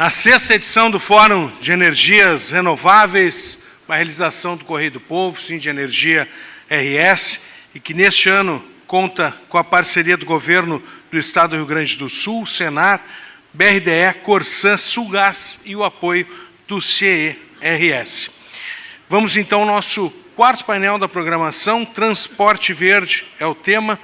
Na sexta edição do Fórum de Energias Renováveis, uma realização do Correio do Povo, Sim de Energia RS, e que neste ano conta com a parceria do Governo do Estado do Rio Grande do Sul, Senar, BRDE, Corsan, Sulgás e o apoio do CERS. Vamos então ao nosso quarto painel da programação, Transporte Verde é o tema.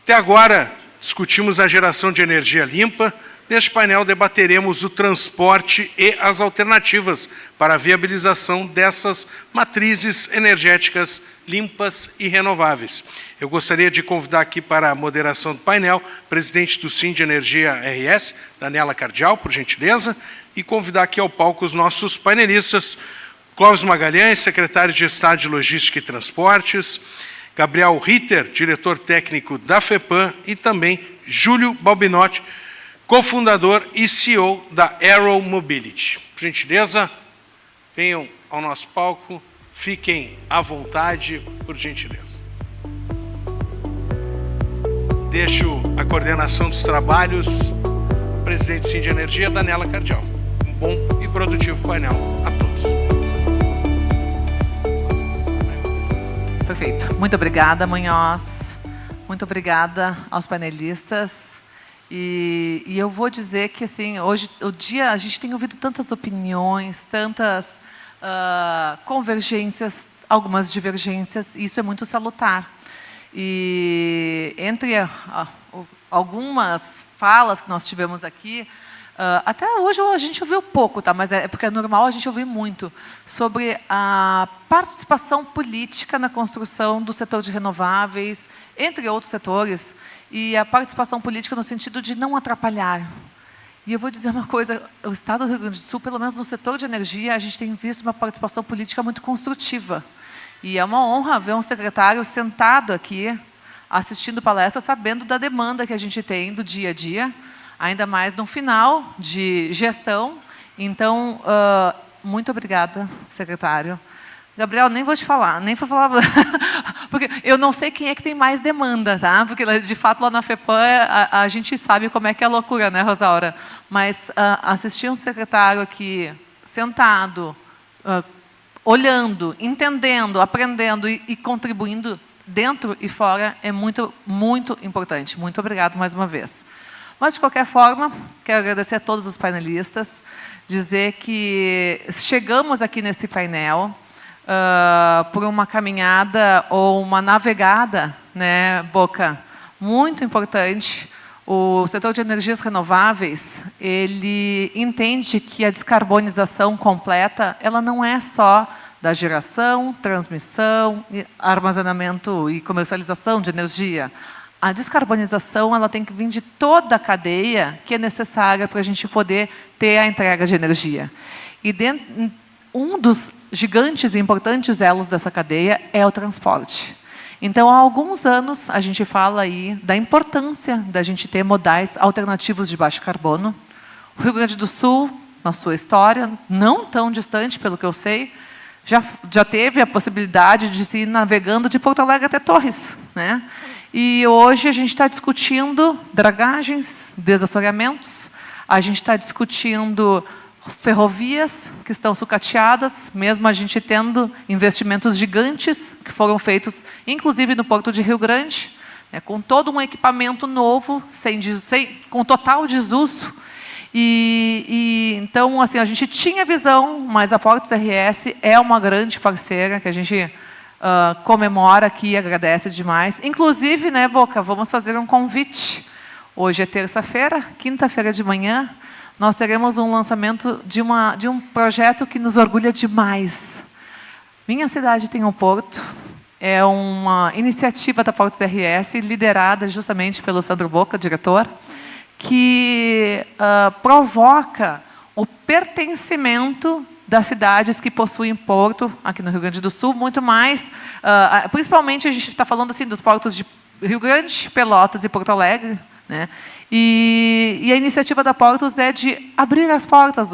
Até agora discutimos a geração de energia limpa. Neste painel debateremos o transporte e as alternativas para a viabilização dessas matrizes energéticas limpas e renováveis. Eu gostaria de convidar aqui para a moderação do painel, presidente do Sim de Energia RS, Daniela Cardial, por gentileza, e convidar aqui ao palco os nossos painelistas, Clóvis Magalhães, secretário de Estado de Logística e Transportes, Gabriel Ritter, diretor técnico da FEPAM, e também Júlio Balbinotti, cofundador e CEO da Aero Mobility. Por gentileza, venham ao nosso palco, fiquem à vontade, por gentileza. Deixo a coordenação dos trabalhos, presidente Sim de Energia, Daniela Cardial. Um bom e produtivo painel a todos. Perfeito. Muito obrigada, Munhoz. Muito obrigada aos panelistas. E eu vou dizer que, assim, hoje, o dia, a gente tem ouvido tantas opiniões, tantas convergências, algumas divergências, e isso é muito salutar. E entre algumas falas que nós tivemos aqui, até hoje a gente ouviu pouco, tá? Mas é porque é normal a gente ouvir muito, sobre a participação política na construção do setor de renováveis, entre outros setores, e a participação política no sentido de não atrapalhar. E eu vou dizer uma coisa, o Estado do Rio Grande do Sul, pelo menos no setor de energia, a gente tem visto uma participação política muito construtiva. E é uma honra ver um secretário sentado aqui, assistindo palestra, sabendo da demanda que a gente tem do dia a dia, ainda mais no final de gestão. Então, muito obrigada, secretário. Gabriel, nem vou te falar, nem vou falar, porque eu não sei quem é que tem mais demanda, tá? Porque, de fato, lá na FEPAM, a gente sabe como é que é a loucura, né, Rosaura? Mas assistir um secretário aqui, sentado, olhando, entendendo, aprendendo e contribuindo dentro e fora, é muito, muito importante. Muito obrigado mais uma vez. Mas, de qualquer forma, quero agradecer a todos os panelistas, dizer que chegamos aqui nesse painel por uma caminhada ou uma navegada, né, Boca, muito importante. O setor de energias renováveis, ele entende que a descarbonização completa, ela não é só da geração, transmissão, armazenamento e comercialização de energia. A descarbonização, ela tem que vir de toda a cadeia que é necessária para a gente poder ter a entrega de energia. E um dos gigantes e importantes elos dessa cadeia é o transporte. Então, há alguns anos, a gente fala aí da importância da gente ter modais alternativos de baixo carbono. O Rio Grande do Sul, na sua história, não tão distante, pelo que eu sei, já teve a possibilidade de se ir navegando de Porto Alegre até Torres, né? E hoje a gente está discutindo dragagens, desassoreamentos, a gente está discutindo ferrovias que estão sucateadas, mesmo a gente tendo investimentos gigantes que foram feitos, inclusive no Porto de Rio Grande, né, com todo um equipamento novo, com total desuso. Então, assim, a gente tinha visão, mas a Portos RS é uma grande parceira que a gente comemora aqui e agradece demais. Inclusive, né, Boca, vamos fazer um convite. Hoje é terça-feira, quinta-feira de manhã, nós teremos um lançamento de um projeto que nos orgulha demais. Minha cidade tem um porto, é uma iniciativa da Portos RS, liderada justamente pelo Sandro Boca, diretor, que provoca o pertencimento das cidades que possuem porto, aqui no Rio Grande do Sul, muito mais, principalmente a gente está falando assim, dos portos de Rio Grande, Pelotas e Porto Alegre, né? E a iniciativa da Portos é de abrir as portas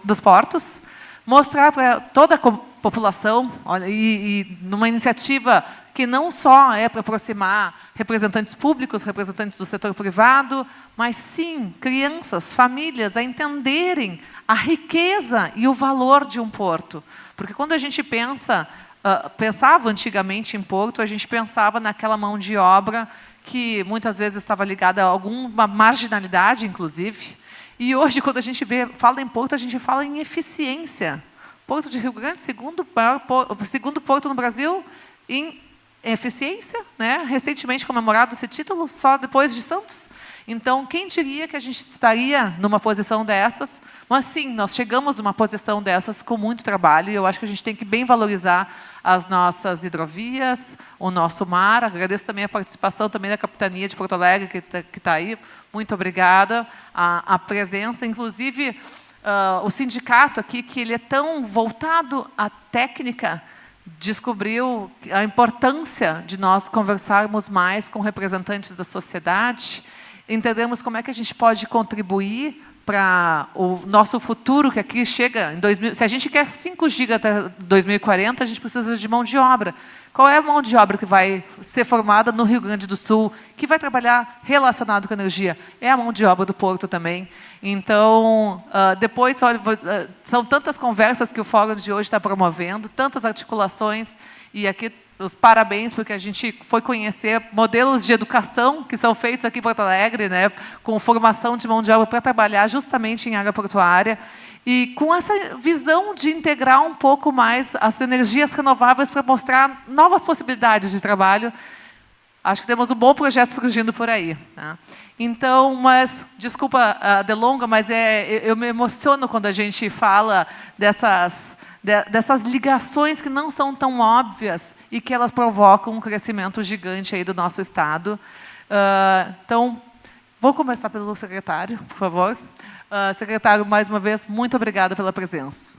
dos portos, mostrar para toda a população, olha, e numa iniciativa que não só é para aproximar representantes públicos, representantes do setor privado, mas sim crianças, famílias a entenderem a riqueza e o valor de um porto. Porque quando a gente pensava antigamente em porto, a gente pensava naquela mão de obra que muitas vezes estava ligada a alguma marginalidade, inclusive. E hoje, quando a gente fala em porto, a gente fala em eficiência. Porto de Rio Grande, segundo porto no Brasil em eficiência, né? Recentemente comemorado esse título, só depois de Santos. Então, quem diria que a gente estaria numa posição dessas? Mas sim, nós chegamos numa posição dessas com muito trabalho, e eu acho que a gente tem que bem valorizar as nossas hidrovias, o nosso mar. Agradeço também a participação também da Capitania de Porto Alegre, que está aí. Muito obrigada. A presença, inclusive, o sindicato aqui, que ele é tão voltado à técnica, descobriu a importância de nós conversarmos mais com representantes da sociedade, entendemos como é que a gente pode contribuir para o nosso futuro, que aqui chega em 2000. Se a gente quer 5 GB até 2040, a gente precisa de mão de obra. Qual é a mão de obra que vai ser formada no Rio Grande do Sul, que vai trabalhar relacionado com energia? É a mão de obra do porto também. Então, depois, olha, são tantas conversas que o Fórum de hoje está promovendo, tantas articulações, e aqui os parabéns, porque a gente foi conhecer modelos de educação que são feitos aqui em Porto Alegre, né, com formação de mão de obra para trabalhar justamente em área portuária, e com essa visão de integrar um pouco mais as energias renováveis para mostrar novas possibilidades de trabalho. Acho que temos um bom projeto surgindo por aí, né? Então, mas, desculpa a delonga, mas eu me emociono quando a gente fala dessas ligações que não são tão óbvias e que elas provocam um crescimento gigante aí do nosso Estado. Então, vou começar pelo secretário, por favor. Secretário, mais uma vez, muito obrigada pela presença.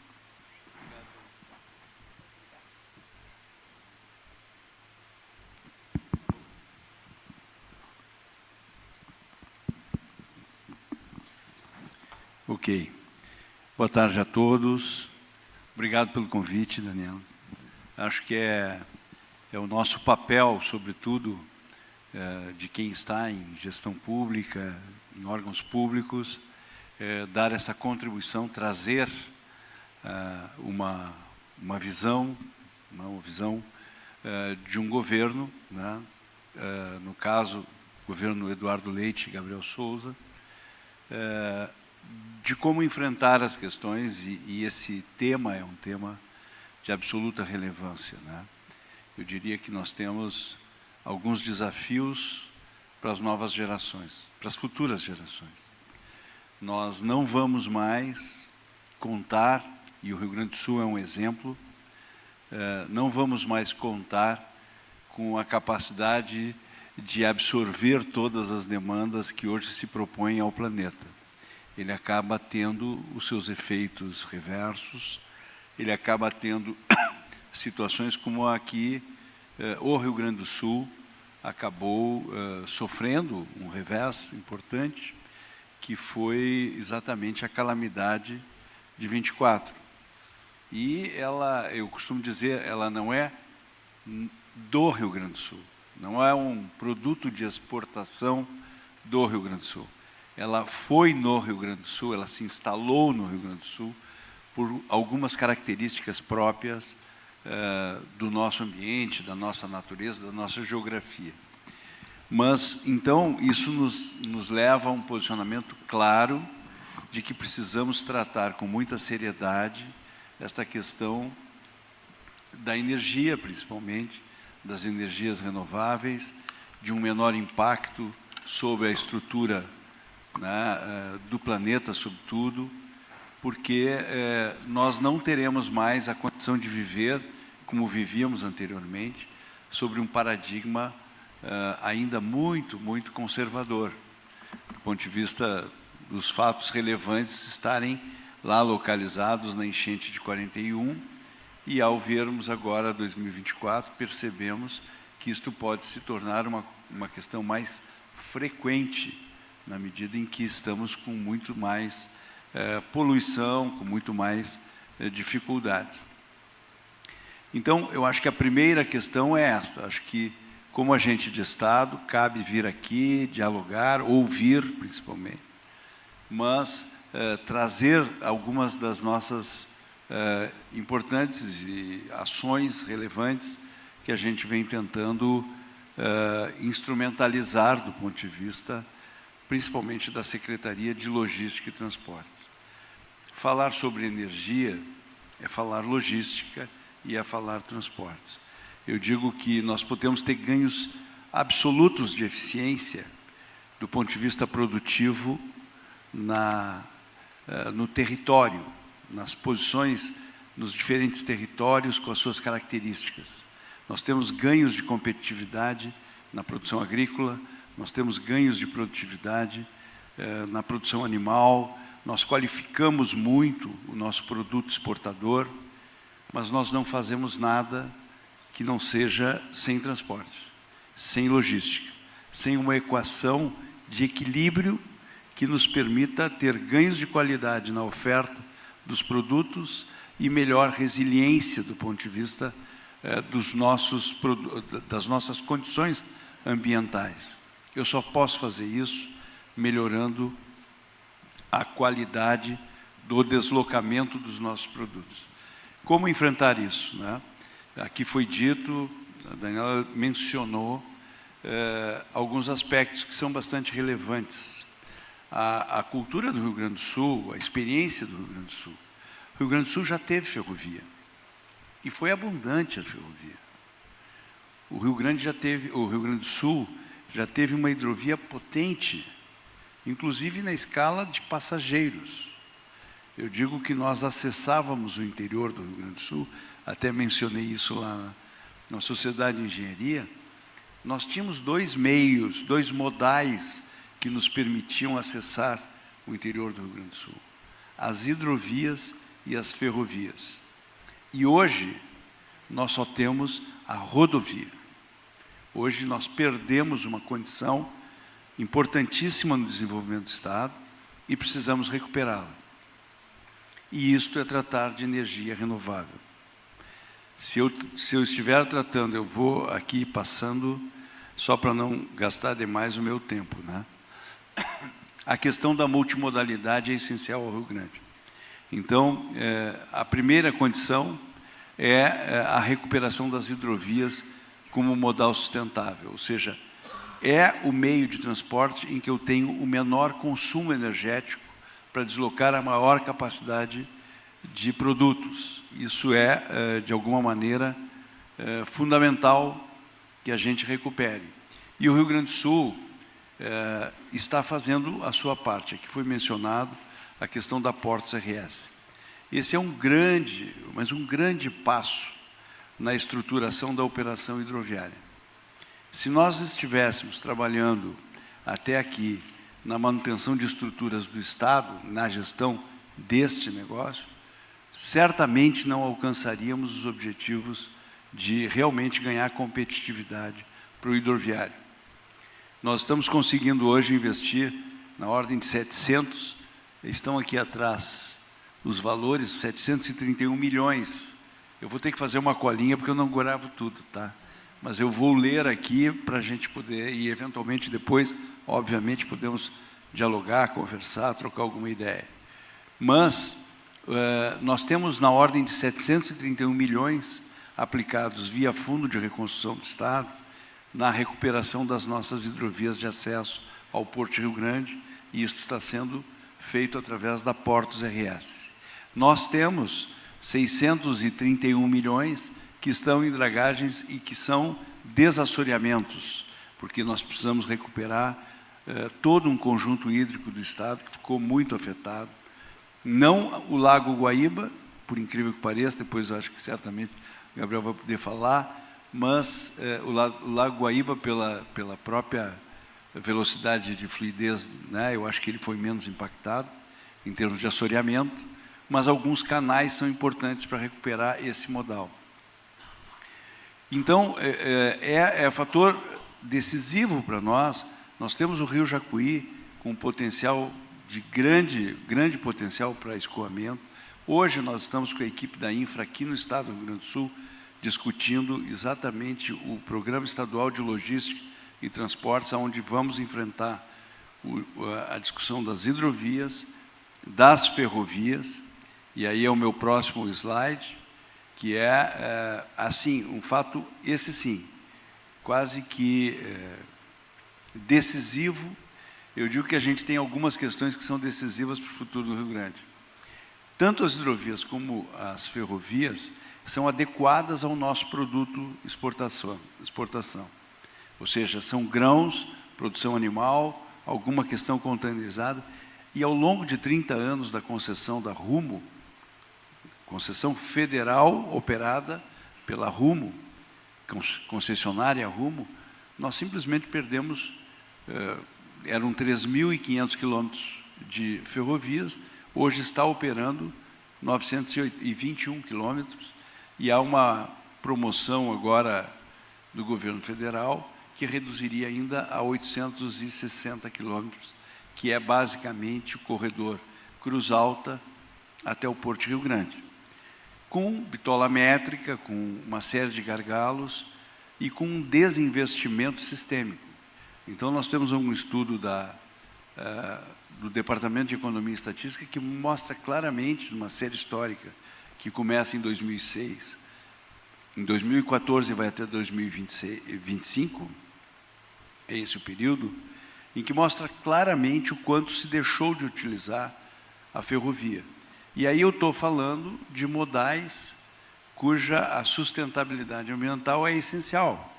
Ok. Boa tarde a todos. Obrigado pelo convite, Daniela. Acho que é o nosso papel, sobretudo, de quem está em gestão pública, em órgãos públicos, dar essa contribuição, trazer uma visão de um governo, né? No caso, o governo Eduardo Leite e Gabriel Souza, de como enfrentar as questões, e esse tema é um tema de absoluta relevância, né? Eu diria que nós temos alguns desafios para as novas gerações, para as futuras gerações. Nós não vamos mais contar, e o Rio Grande do Sul é um exemplo, não vamos mais contar com a capacidade de absorver todas as demandas que hoje se propõem ao planeta. Ele acaba tendo os seus efeitos reversos, ele acaba tendo situações como aqui, o Rio Grande do Sul acabou sofrendo um revés importante, que foi exatamente a calamidade de 24. E ela, eu costumo dizer, ela não é do Rio Grande do Sul, não é um produto de exportação do Rio Grande do Sul. Ela foi no Rio Grande do Sul, ela se instalou no Rio Grande do Sul por algumas características próprias do nosso ambiente, da nossa natureza, da nossa geografia. Mas, então, isso nos leva a um posicionamento claro de que precisamos tratar com muita seriedade esta questão da energia, principalmente, das energias renováveis, de um menor impacto sobre a estrutura, né, do planeta, sobretudo, porque nós não teremos mais a condição de viver como vivíamos anteriormente, sobre um paradigma ainda muito, muito conservador, do ponto de vista dos fatos relevantes estarem lá localizados na enchente de 41, e ao vermos agora 2024, percebemos que isto pode se tornar uma questão mais frequente, na medida em que estamos com muito mais poluição, com muito mais dificuldades. Então, eu acho que a primeira questão é esta. Acho que como agente de Estado, cabe vir aqui, dialogar, ouvir, principalmente, mas trazer algumas das nossas importantes ações relevantes que a gente vem tentando instrumentalizar do ponto de vista, principalmente da Secretaria de Logística e Transportes. Falar sobre energia é falar logística e é falar transportes. Eu digo que nós podemos ter ganhos absolutos de eficiência do ponto de vista produtivo no território, nas posições, nos diferentes territórios com as suas características. Nós temos ganhos de competitividade na produção agrícola, nós temos ganhos de produtividade na produção animal, nós qualificamos muito o nosso produto exportador, mas nós não fazemos nada que não seja sem transporte, sem logística, sem uma equação de equilíbrio que nos permita ter ganhos de qualidade na oferta dos produtos e melhor resiliência do ponto de vista das nossas condições ambientais. Eu só posso fazer isso melhorando a qualidade do deslocamento dos nossos produtos. Como enfrentar isso, né? Aqui foi dito, a Daniela mencionou alguns aspectos que são bastante relevantes. A cultura do Rio Grande do Sul, a experiência do Rio Grande do Sul. O Rio Grande do Sul já teve ferrovia e foi abundante a ferrovia. O Rio Grande do Sul já teve uma hidrovia potente, inclusive na escala de passageiros. Eu digo que nós acessávamos o interior do Rio Grande do Sul, até mencionei isso lá na Sociedade de Engenharia. Nós tínhamos dois meios, dois modais que nos permitiam acessar o interior do Rio Grande do Sul: as hidrovias e as ferrovias. E hoje nós só temos a rodovia. Hoje nós perdemos uma condição importantíssima no desenvolvimento do Estado e precisamos recuperá-la. E isto é tratar de energia renovável. Se eu estiver tratando, eu vou aqui passando, só para não gastar demais o meu tempo, né? A questão da multimodalidade é essencial ao Rio Grande. Então, a primeira condição é a recuperação das hidrovias como modal sustentável, ou seja, é o meio de transporte em que eu tenho o menor consumo energético para deslocar a maior capacidade de produtos. Isso é, de alguma maneira, fundamental que a gente recupere. E o Rio Grande do Sul está fazendo a sua parte. Aqui foi mencionado a questão da Portos RS. Esse é um grande passo na estruturação da operação hidroviária. Se nós estivéssemos trabalhando até aqui na manutenção de estruturas do Estado, na gestão deste negócio, certamente não alcançaríamos os objetivos de realmente ganhar competitividade para o hidroviário. Nós estamos conseguindo hoje investir na ordem de 700, estão aqui atrás os valores, 731 milhões. Eu vou ter que fazer uma colinha porque eu não gravo tudo, tá? Mas eu vou ler aqui para a gente poder, e eventualmente depois, obviamente, podemos dialogar, conversar, trocar alguma ideia. Mas nós temos na ordem de 731 milhões aplicados via Fundo de Reconstrução do Estado na recuperação das nossas hidrovias de acesso ao Porto de Rio Grande, e isso está sendo feito através da Portos RS. Nós temos 631 milhões que estão em dragagens e que são desassoreamentos, porque nós precisamos recuperar todo um conjunto hídrico do Estado que ficou muito afetado. Não o Lago Guaíba, por incrível que pareça, depois eu acho que certamente o Gabriel vai poder falar, mas o Lago Guaíba, pela própria velocidade de fluidez, né, eu acho que ele foi menos impactado em termos de assoreamento, mas alguns canais são importantes para recuperar esse modal. Então, é fator decisivo para nós. Nós temos o Rio Jacuí com potencial de grande potencial para escoamento. Hoje nós estamos com a equipe da Infra aqui no estado do Rio Grande do Sul, discutindo exatamente o Programa Estadual de Logística e Transportes, onde vamos enfrentar a discussão das hidrovias, das ferrovias, e aí é o meu próximo slide, que é, assim, um fato, esse sim, quase que decisivo. Eu digo que a gente tem algumas questões que são decisivas para o futuro do Rio Grande. Tanto as hidrovias como as ferrovias são adequadas ao nosso produto exportação. Ou seja, são grãos, produção animal, alguma questão containerizada, e ao longo de 30 anos da concessão da Rumo, concessão federal operada pela Rumo, concessionária Rumo, nós simplesmente perdemos, eram 3.500 quilômetros de ferrovias, hoje está operando 921 quilômetros, e há uma promoção agora do governo federal que reduziria ainda a 860 quilômetros, que é basicamente o corredor Cruz Alta até o Porto de Rio Grande, com bitola métrica, com uma série de gargalos e com um desinvestimento sistêmico. Então, nós temos um estudo do Departamento de Economia e Estatística que mostra claramente, numa série histórica, que começa em 2006, em 2014 vai até 2025, é esse o período, em que mostra claramente o quanto se deixou de utilizar a ferrovia. E aí eu estou falando de modais cuja a sustentabilidade ambiental é essencial.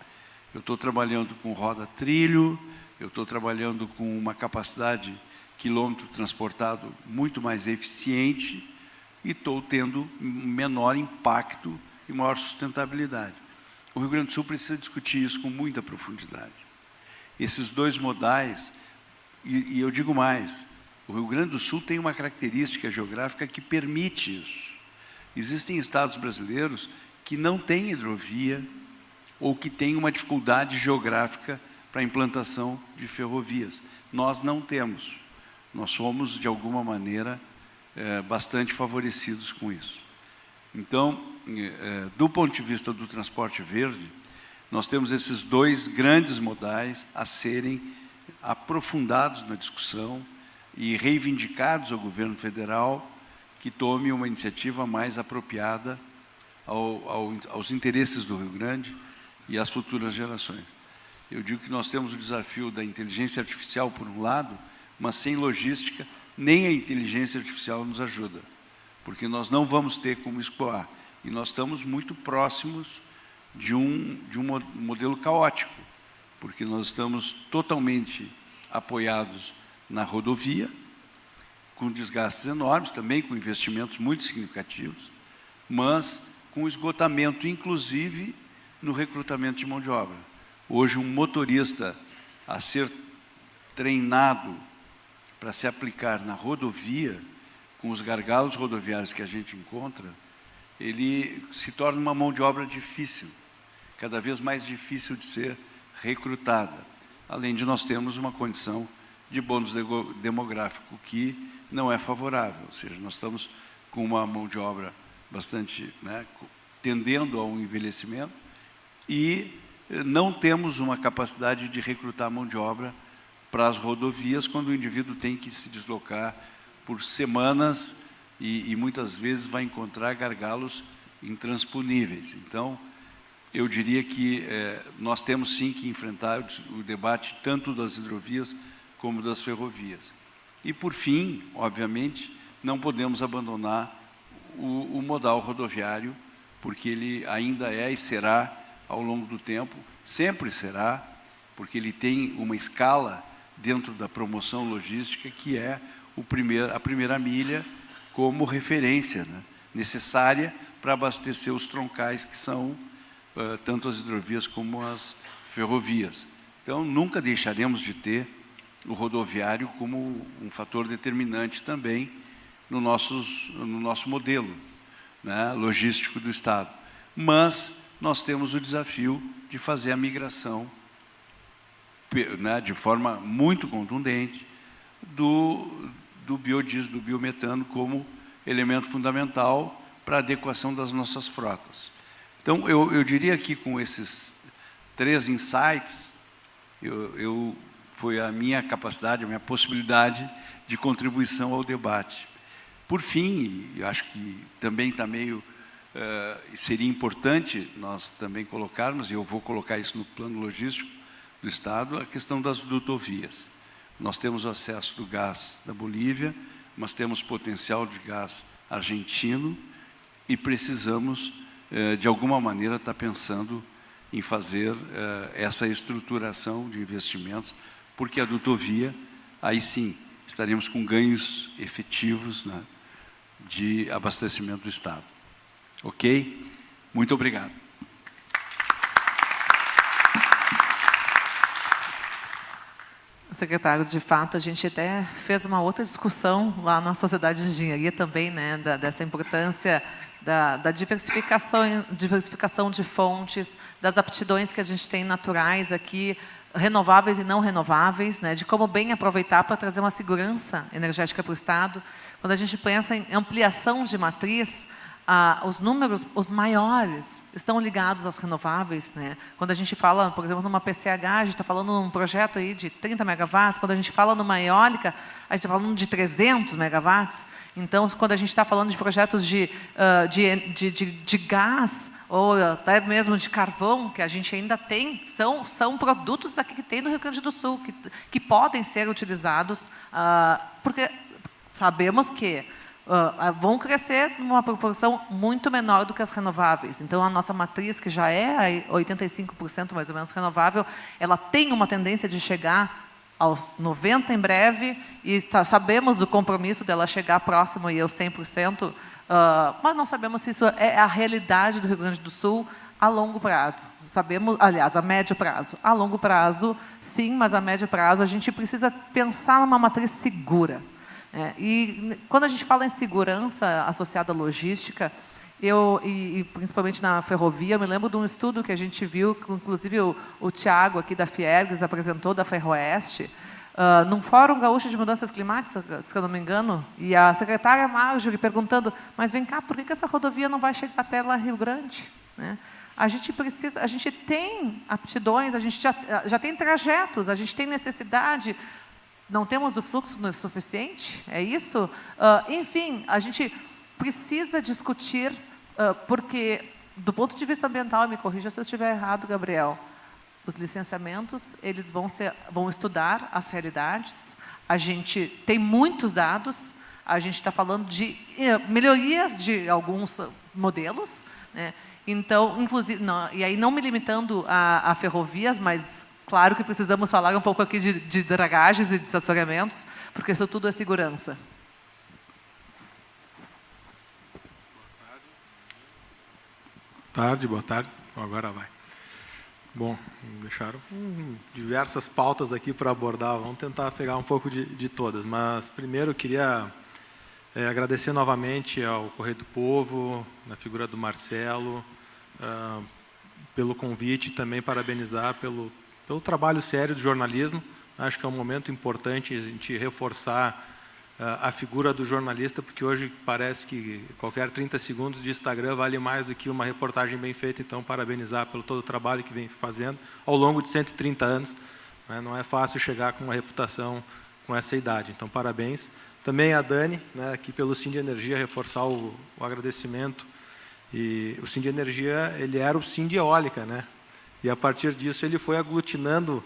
Eu estou trabalhando com roda-trilho, eu estou trabalhando com uma capacidade quilômetro transportado muito mais eficiente e estou tendo menor impacto e maior sustentabilidade. O Rio Grande do Sul precisa discutir isso com muita profundidade. Esses dois modais, e eu digo mais, o Rio Grande do Sul tem uma característica geográfica que permite isso. Existem estados brasileiros que não têm hidrovia ou que têm uma dificuldade geográfica para a implantação de ferrovias. Nós não temos. Nós somos, de alguma maneira, bastante favorecidos com isso. Então, do ponto de vista do transporte verde, nós temos esses dois grandes modais a serem aprofundados na discussão e reivindicados ao governo federal que tome uma iniciativa mais apropriada aos interesses do Rio Grande e às futuras gerações. Eu digo que nós temos o desafio da inteligência artificial, por um lado, mas sem logística, nem a inteligência artificial nos ajuda, porque nós não vamos ter como escoar. E nós estamos muito próximos de um modelo caótico, porque nós estamos totalmente apoiados na rodovia, com desgastes enormes, também com investimentos muito significativos, mas com esgotamento, inclusive, no recrutamento de mão de obra. Hoje, um motorista a ser treinado para se aplicar na rodovia, com os gargalos rodoviários que a gente encontra, ele se torna uma mão de obra difícil, cada vez mais difícil de ser recrutada. Além de nós termos uma condição de bônus demográfico que não é favorável, ou seja, nós estamos com uma mão de obra bastante, tendendo ao envelhecimento, e não temos uma capacidade de recrutar mão de obra para as rodovias, quando o indivíduo tem que se deslocar por semanas e muitas vezes vai encontrar gargalos intransponíveis. Então, eu diria que nós temos sim que enfrentar o debate tanto das hidrovias como das ferrovias. E, por fim, obviamente, não podemos abandonar o modal rodoviário, porque ele ainda é e será, ao longo do tempo, sempre será, porque ele tem uma escala dentro da promoção logística que é a primeira milha como referência, necessária para abastecer os troncais, que são tanto as hidrovias como as ferrovias. Então, nunca deixaremos de ter o rodoviário como um fator determinante também no nosso modelo logístico do Estado. Mas nós temos o desafio de fazer a migração de forma muito contundente do biodiesel, do biometano, como elemento fundamental para a adequação das nossas frotas. Então, eu diria que com esses 3 insights, foi a minha capacidade, a minha possibilidade de contribuição ao debate. Por fim, eu acho que também está meio... seria importante nós também colocarmos, e eu vou colocar isso no plano logístico do Estado, a questão das dutovias. Nós temos o acesso do gás da Bolívia, mas temos potencial de gás argentino e precisamos, de alguma maneira, estar pensando em fazer essa estruturação de investimentos, porque a dutovia, aí sim, estaremos com ganhos efetivos, né, de abastecimento do Estado. Ok? Muito obrigado. Secretário, de fato, a gente até fez uma outra discussão lá na Sociedade de Engenharia também, né, dessa importância da diversificação de fontes, das aptidões que a gente tem naturais aqui, renováveis e não renováveis, né, de como bem aproveitar para trazer uma segurança energética para o Estado. Quando a gente pensa em ampliação de matriz, os números, os maiores, estão ligados às renováveis, né? Quando a gente fala, por exemplo, numa PCH, a gente está falando num projeto aí de 30 megawatts, quando a gente fala numa eólica, a gente está falando de 300 megawatts. Então, quando a gente está falando de projetos de gás, ou até mesmo de carvão, que a gente ainda tem, são produtos aqui que tem no Rio Grande do Sul, que podem ser utilizados, porque sabemos que vão crescer numa proporção muito menor do que as renováveis. Então, a nossa matriz, que já é 85% mais ou menos renovável, ela tem uma tendência de chegar aos 90% em breve, e sabemos do compromisso dela chegar próximo aí aos 100%, mas não sabemos se isso é a realidade do Rio Grande do Sul a longo prazo. Sabemos, aliás, a médio prazo. A longo prazo, sim, mas a médio prazo a gente precisa pensar numa matriz segura. E quando a gente fala em segurança associada à logística, e principalmente na ferrovia, eu me lembro de um estudo que a gente viu, que inclusive o Tiago aqui da Fiergs apresentou, da Ferroeste, num Fórum Gaúcho de Mudanças Climáticas, se eu não me engano, e a secretária Marjorie perguntando, mas vem cá, por que essa rodovia não vai chegar até lá Rio Grande? Né? A gente tem aptidões, a gente já tem trajetos, a gente tem necessidade. Não temos o fluxo suficiente? É isso? Enfim, a gente precisa discutir, porque, do ponto de vista ambiental, me corrija se eu estiver errado, Gabriel, os licenciamentos, eles vão estudar as realidades, a gente tem muitos dados, a gente está falando de melhorias de alguns modelos, né? Então, inclusive, e aí não me limitando a ferrovias, mas claro que precisamos falar um pouco aqui de dragagens e de estacionamentos, porque isso tudo é segurança. Boa tarde. Agora vai. Bom, deixaram diversas pautas aqui para abordar, vamos tentar pegar um pouco de todas, mas primeiro eu queria agradecer novamente ao Correio do Povo, na figura do Marcelo, pelo convite, também parabenizar pelo trabalho sério do jornalismo. Acho que é um momento importante a gente reforçar a figura do jornalista, porque hoje parece que qualquer 30 segundos de Instagram vale mais do que uma reportagem bem feita. Então, parabenizar pelo todo o trabalho que vem fazendo ao longo de 130 anos. Né? Não é fácil chegar com uma reputação com essa idade. Então, parabéns. Também a Dani, né, aqui pelo Sind Energia, reforçar o agradecimento. E o Sind Energia, ele era o Sind Eólica, né? E, a partir disso, ele foi aglutinando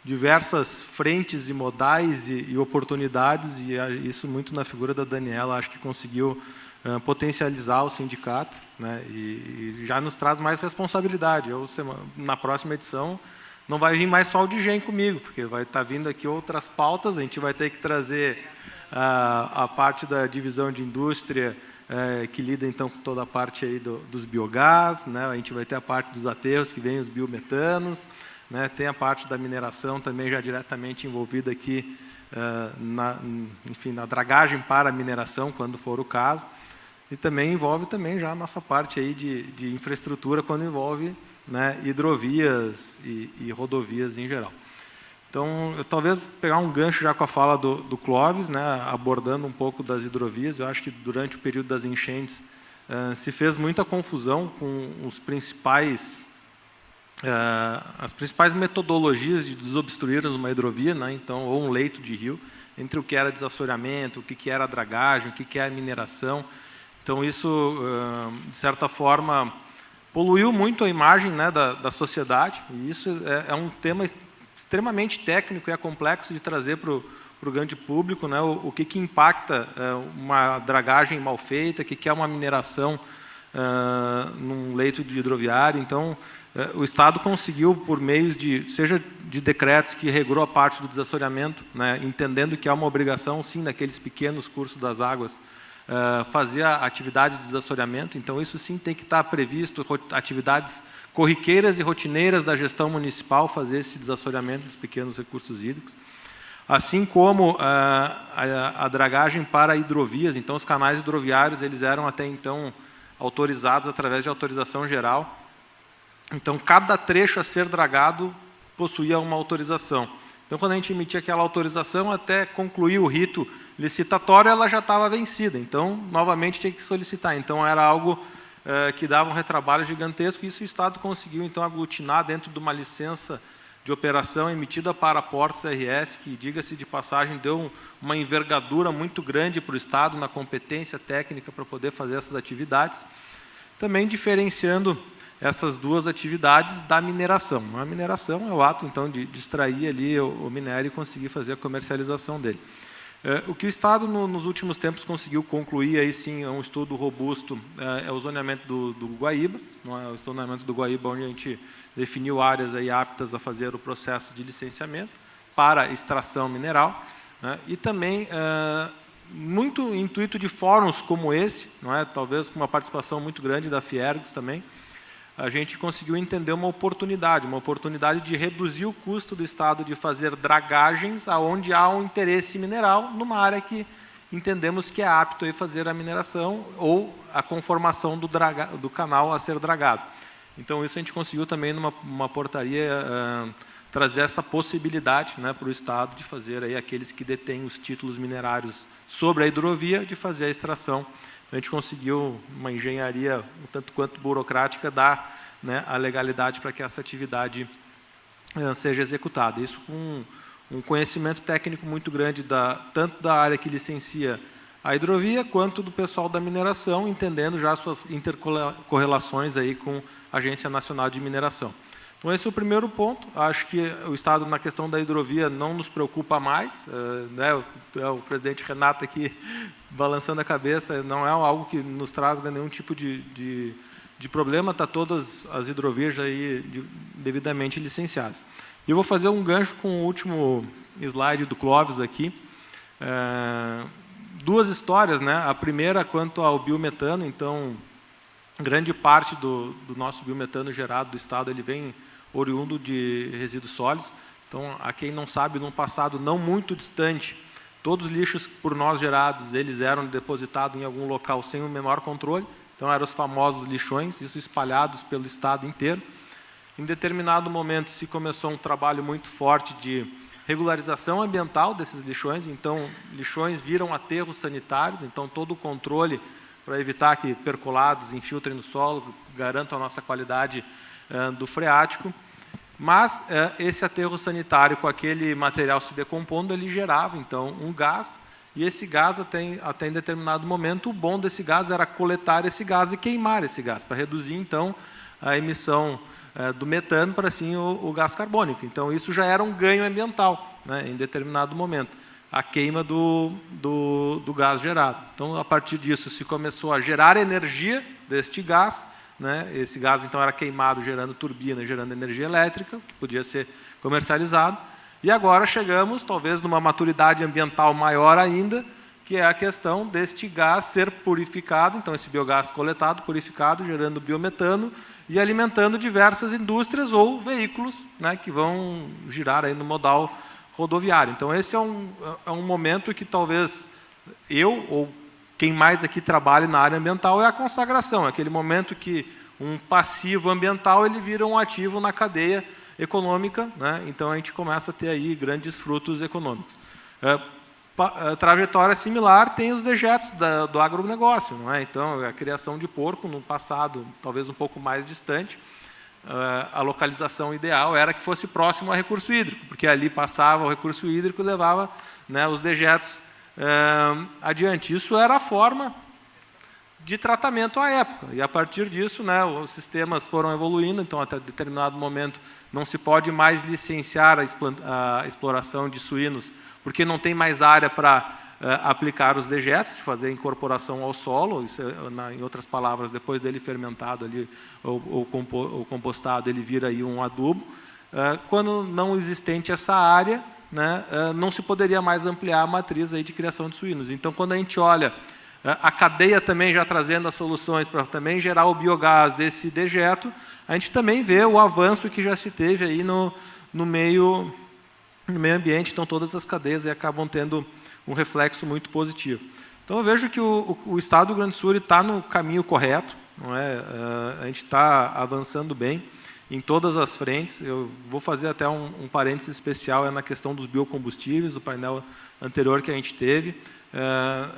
diversas frentes e modais e oportunidades, e isso muito na figura da Daniela, acho que conseguiu potencializar o sindicato, né? E já nos traz mais responsabilidade. Na próxima edição, não vai vir mais só o DGEM comigo, porque vai estar vindo aqui outras pautas, a gente vai ter que trazer a parte da divisão de indústria, que lida então com toda a parte aí dos biogás, né? A gente vai ter a parte dos aterros, que vem os biometanos, né? Tem a parte da mineração também já diretamente envolvida aqui, enfim, na dragagem para a mineração, quando for o caso, e também envolve também já a nossa parte aí de infraestrutura, quando envolve, né, hidrovias e rodovias em geral. Então, eu talvez pegar um gancho já com a fala do Clóvis, né, abordando um pouco das hidrovias. Eu acho que durante o período das enchentes se fez muita confusão com as principais metodologias de desobstruir uma hidrovia, né, então, ou um leito de rio, entre o que era desassoreamento, o que era dragagem, o que é mineração. Então, isso, de certa forma, poluiu muito a imagem, né, da sociedade, e isso é um tema extremamente técnico e é complexo de trazer para o grande público, né, o que impacta uma dragagem mal feita, o que é uma mineração num leito de hidroviário. Então, o Estado conseguiu, por meios seja de decretos que regrou a parte do desassoreamento, né, entendendo que há uma obrigação, sim, naqueles pequenos cursos das águas, fazer atividades de desassoreamento. Então, isso sim tem que estar previsto, atividades corriqueiras e rotineiras da gestão municipal, fazer esse desassoreamento dos pequenos recursos hídricos. Assim como a dragagem para hidrovias. Então, os canais hidroviários, eles eram até então autorizados através de autorização geral. Então, cada trecho a ser dragado possuía uma autorização. Então, quando a gente emitia aquela autorização, até concluir o rito licitatório, ela já estava vencida. Então, novamente, tinha que solicitar. Então, era algo que dava um retrabalho gigantesco, e isso o Estado conseguiu, então, aglutinar dentro de uma licença de operação emitida para Portos RS, que, diga-se de passagem, deu uma envergadura muito grande para o Estado na competência técnica para poder fazer essas atividades, também diferenciando essas duas atividades da mineração. A mineração é o ato, então, de extrair ali o minério e conseguir fazer a comercialização dele. O que o Estado, nos últimos tempos, conseguiu concluir, aí sim, é um estudo robusto, é o zoneamento do Guaíba, não é o zoneamento do Guaíba, onde a gente definiu áreas aí aptas a fazer o processo de licenciamento para extração mineral, né, e também muito intuito de fóruns como esse, não é, talvez com uma participação muito grande da Fiergs também, a gente conseguiu entender uma oportunidade de reduzir o custo do Estado de fazer dragagens aonde há um interesse mineral, numa área que entendemos que é apto a fazer a mineração ou a conformação do canal a ser dragado. Então, isso a gente conseguiu também, numa portaria, trazer essa possibilidade, né, para o Estado de fazer aí aqueles que detêm os títulos minerários sobre a hidrovia, de fazer a extração. A gente conseguiu, uma engenharia um tanto quanto burocrática, dar, né, a legalidade para que essa atividade seja executada. Isso com um conhecimento técnico muito grande, tanto da área que licencia a hidrovia, quanto do pessoal da mineração, entendendo já suas intercorrelações aí com a Agência Nacional de Mineração. Então, esse é o primeiro ponto. Acho que o Estado, na questão da hidrovia, não nos preocupa mais. Né, o presidente Renato aqui, balançando a cabeça, não é algo que nos traz nenhum tipo de problema, está todas as hidrovias aí devidamente licenciadas. E eu vou fazer um gancho com o último slide do Clóvis aqui. Duas histórias, né? A primeira quanto ao biometano. Então, grande parte do nosso biometano gerado do Estado, ele vem oriundo de resíduos sólidos. Então, a quem não sabe, num passado não muito distante, todos os lixos por nós gerados, eles eram depositados em algum local sem o menor controle. Então, eram os famosos lixões, isso espalhados pelo Estado inteiro. Em determinado momento, se começou um trabalho muito forte de regularização ambiental desses lixões. Então, lixões viram aterros sanitários, então todo o controle para evitar que percolados infiltrem no solo, garantam a nossa qualidade do freático. Mas esse aterro sanitário, com aquele material se decompondo, ele gerava, então, um gás, e esse gás, até em determinado momento, o bom desse gás era coletar esse gás e queimar esse gás, para reduzir, então, a emissão do metano para, assim, o gás carbônico. Então, isso já era um ganho ambiental, né, em determinado momento, a queima do gás gerado. Então, a partir disso, se começou a gerar energia deste gás, né? Esse gás, então, era queimado, gerando turbina, gerando energia elétrica, que podia ser comercializado. E agora chegamos, talvez, numa maturidade ambiental maior ainda, que é a questão deste gás ser purificado, então, esse biogás coletado, purificado, gerando biometano e alimentando diversas indústrias ou veículos, né, que vão girar aí no modal rodoviário. Então, esse é um momento que talvez eu, ou quem mais aqui trabalha na área ambiental, é a consagração, é aquele momento que um passivo ambiental ele vira um ativo na cadeia econômica, né? Então, a gente começa a ter aí grandes frutos econômicos. trajetória similar tem os dejetos do agronegócio, não é? Então, a criação de porco no passado, talvez um pouco mais distante, a localização ideal era que fosse próximo ao recurso hídrico, porque ali passava o recurso hídrico e levava, né, os dejetos adiante. Isso era a forma de tratamento à época. E, a partir disso, né, os sistemas foram evoluindo, então, até determinado momento, não se pode mais licenciar a exploração de suínos, porque não tem mais área para aplicar os dejetos, fazer a incorporação ao solo. Isso, em outras palavras, depois dele fermentado ali, ou compostado, ele vira aí um adubo. Quando não existente essa área, né, não se poderia mais ampliar a matriz aí de criação de suínos. Então, quando a gente olha a cadeia também já trazendo as soluções para também gerar o biogás desse dejeto, a gente também vê o avanço que já se teve aí no meio ambiente. Então, todas as cadeias aí acabam tendo um reflexo muito positivo. Então, eu vejo que o Estado do Rio Grande do Sul está no caminho correto, não é? A gente está avançando bem em todas as frentes. Eu vou fazer até um parênteses especial na questão dos biocombustíveis, do painel anterior que a gente teve.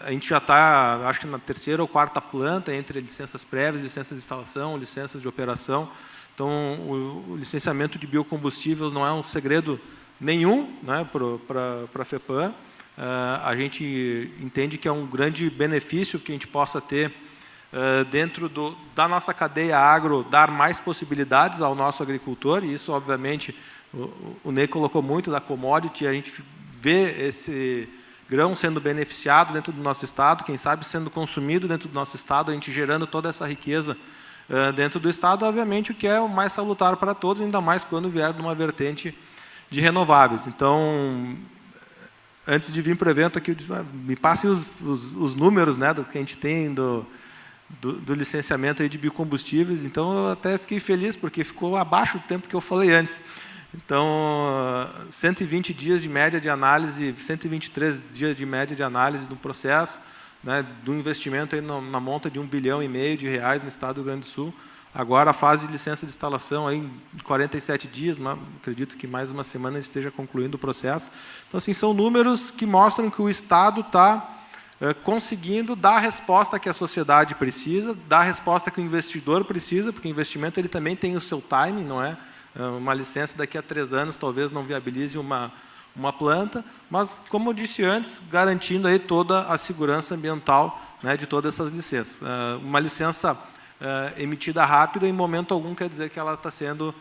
A gente já está, acho que na 3ª ou 4ª planta, entre licenças prévias, licenças de instalação, licenças de operação. Então, o licenciamento de biocombustíveis não é um segredo nenhum, né, para a FEPAM. A gente entende que é um grande benefício que a gente possa ter dentro da nossa cadeia agro, dar mais possibilidades ao nosso agricultor, e isso, obviamente, o Ney colocou muito da commodity, a gente vê esse grão sendo beneficiado dentro do nosso estado, quem sabe sendo consumido dentro do nosso estado, a gente gerando toda essa riqueza dentro do estado, obviamente o que é o mais salutar para todos, ainda mais quando vier de uma vertente de renováveis. Então, antes de vir para o evento aqui, eu disse, me passem os números, né, que a gente tem do licenciamento aí de biocombustíveis. Então, eu até fiquei feliz, porque ficou abaixo do tempo que eu falei antes. Então, 120 dias de média de análise, 123 dias de média de análise do processo, né, do investimento aí na monta de R$ 1,5 bilhão no estado do Rio Grande do Sul. Agora, a fase de licença de instalação aí, em 47 dias, acredito que mais uma semana esteja concluindo o processo. Então, assim, são números que mostram que o Estado está conseguindo dar a resposta que a sociedade precisa, dar a resposta que o investidor precisa, porque o investimento ele também tem o seu timing, não é? Uma licença daqui a 3 anos talvez não viabilize uma planta, mas, como eu disse antes, garantindo aí toda a segurança ambiental, né, de todas essas licenças. Uma licença emitida rápida, em momento algum, quer dizer que ela está sendo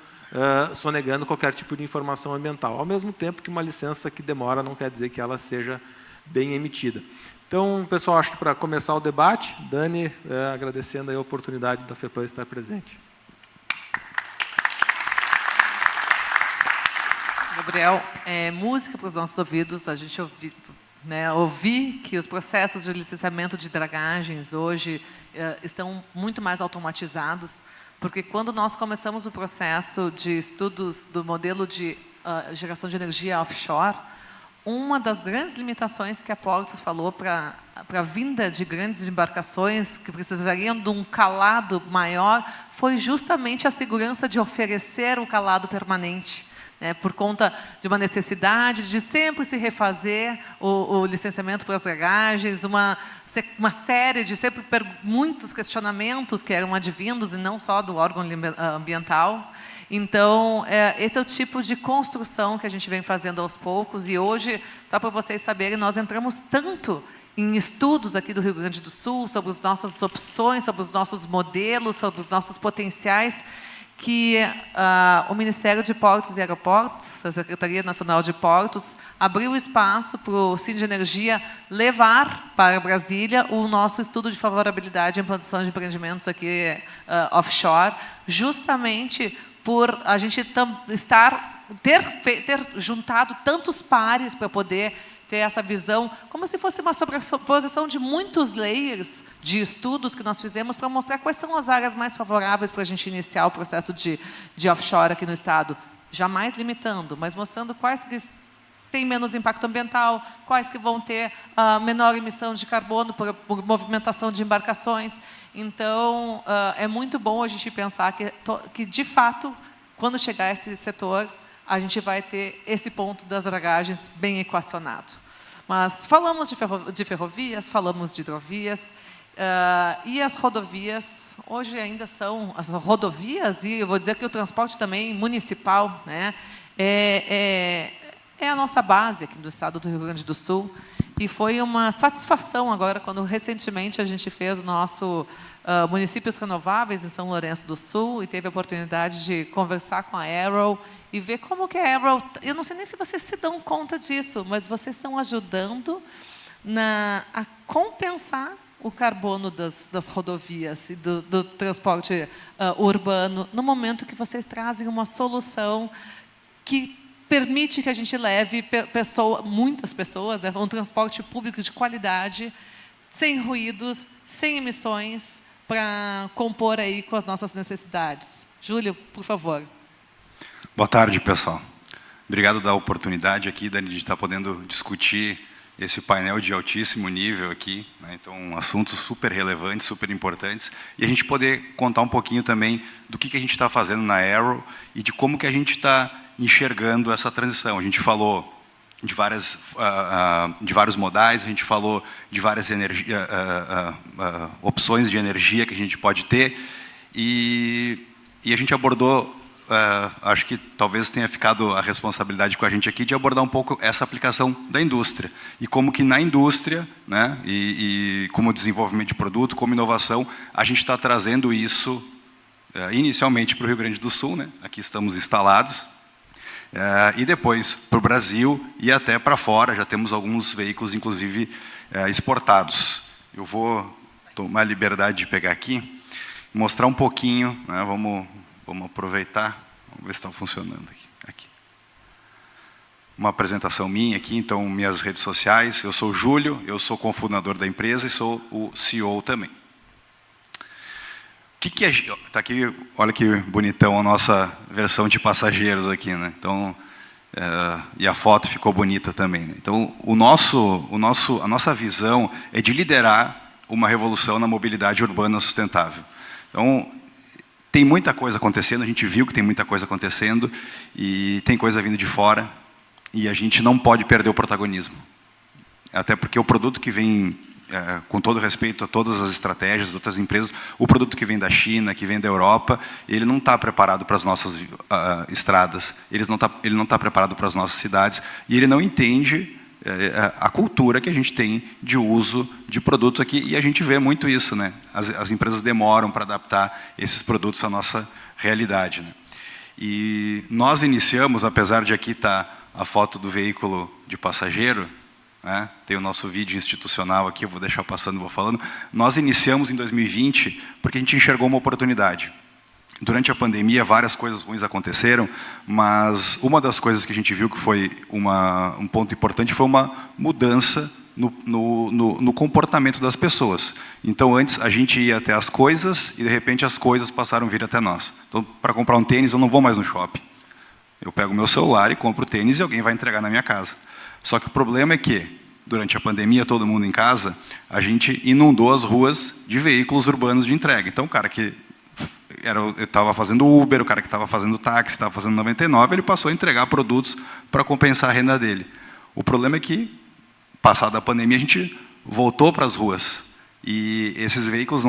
sonegando qualquer tipo de informação ambiental. Ao mesmo tempo que uma licença que demora não quer dizer que ela seja bem emitida. Então, pessoal, acho que para começar o debate, Dani, agradecendo aí a oportunidade da FEPAM estar presente. Gabriel, música para os nossos ouvidos, a gente ouvir que os processos de licenciamento de dragagens hoje estão muito mais automatizados, porque quando nós começamos o processo de estudos do modelo de geração de energia offshore, uma das grandes limitações que a Portos falou para a vinda de grandes embarcações que precisariam de um calado maior foi justamente a segurança de oferecer o calado permanente. Por conta de uma necessidade de sempre se refazer o licenciamento para as dragagens, uma série de sempre muitos questionamentos que eram advindos, e não só do órgão ambiental. Então, esse é o tipo de construção que a gente vem fazendo aos poucos, e hoje, só para vocês saberem, nós entramos tanto em estudos aqui do Rio Grande do Sul, sobre as nossas opções, sobre os nossos modelos, sobre os nossos potenciais, que o Ministério de Portos e Aeroportos, a Secretaria Nacional de Portos, abriu espaço para o Sindenergia levar para Brasília o nosso estudo de favorabilidade à implantação de empreendimentos aqui offshore, justamente por a gente ter juntado tantos pares para poder ter essa visão, como se fosse uma sobreposição de muitos layers de estudos que nós fizemos para mostrar quais são as áreas mais favoráveis para a gente iniciar o processo de offshore aqui no Estado. Jamais limitando, mas mostrando quais que têm menos impacto ambiental, quais que vão ter menor emissão de carbono por movimentação de embarcações. Então, é muito bom a gente pensar que, de fato, quando chegar esse setor, a gente vai ter esse ponto das dragagens bem equacionado. Mas falamos de ferrovias, falamos de hidrovias, e as rodovias, hoje ainda são as rodovias, e eu vou dizer que o transporte também municipal, né, é a nossa base aqui do estado do Rio Grande do Sul, e foi uma satisfação agora, quando recentemente a gente fez o nosso Municípios Renováveis em São Lourenço do Sul, e teve a oportunidade de conversar com a Arrow, e ver como que a Arrow, eu não sei nem se vocês se dão conta disso, mas vocês estão ajudando a compensar o carbono das rodovias e do transporte urbano, no momento que vocês trazem uma solução que permite que a gente leve muitas pessoas, né, um transporte público de qualidade, sem ruídos, sem emissões, para compor aí com as nossas necessidades. Júlio, por favor. Boa tarde, pessoal. Obrigado da oportunidade aqui, Dani, de estar podendo discutir esse painel de altíssimo nível aqui, né? Então, assuntos super relevantes, super importantes, e a gente poder contar um pouquinho também do que a gente está fazendo na Arrow e de como que a gente está enxergando essa transição. A gente falou de vários modais, a gente falou de várias opções de energia que a gente pode ter, e a gente abordou, acho que talvez tenha ficado a responsabilidade com a gente aqui de abordar um pouco essa aplicação da indústria, e como que na indústria, né, e como desenvolvimento de produto, como inovação, a gente está trazendo isso inicialmente para o Rio Grande do Sul, né, aqui estamos instalados, e depois para o Brasil e até para fora, já temos alguns veículos, inclusive, exportados. Eu vou tomar a liberdade de pegar aqui, mostrar um pouquinho, né, vamos aproveitar, vamos ver se está funcionando aqui. Uma apresentação minha aqui, então, minhas redes sociais. Eu sou o Júlio, eu sou cofundador da empresa e sou o CEO também. Está aqui, olha que bonitão a nossa versão de passageiros aqui, né? Então, e a foto ficou bonita também, né? Então, a nossa visão é de liderar uma revolução na mobilidade urbana sustentável. Então, tem muita coisa acontecendo, a gente viu que tem muita coisa acontecendo, e tem coisa vindo de fora, e a gente não pode perder o protagonismo. Até porque o produto que vem, com todo respeito a todas as estratégias de outras empresas, o produto que vem da China, que vem da Europa, ele não está preparado para as nossas estradas, ele não está preparado para as nossas cidades, e ele não entende a cultura que a gente tem de uso de produtos aqui, e a gente vê muito isso, né? As empresas demoram para adaptar esses produtos à nossa realidade, né? E nós iniciamos, apesar de aqui estar a foto do veículo de passageiro, né? Tem o nosso vídeo institucional aqui, eu vou deixar passando e vou falando. Nós iniciamos em 2020 porque a gente enxergou uma oportunidade. Durante a pandemia, várias coisas ruins aconteceram, mas uma das coisas que a gente viu que foi um ponto importante foi uma mudança no comportamento das pessoas. Então, antes, a gente ia até as coisas e, de repente, as coisas passaram a vir até nós. Então, para comprar um tênis, eu não vou mais no shopping. Eu pego o meu celular e compro o tênis e alguém vai entregar na minha casa. Só que o problema é que, durante a pandemia, todo mundo em casa, a gente inundou as ruas de veículos urbanos de entrega. Então, o cara que estava fazendo Uber, o cara que estava fazendo táxi, estava fazendo 99, ele passou a entregar produtos para compensar a renda dele. O problema é que, passada a pandemia, a gente voltou para as ruas e esses veículos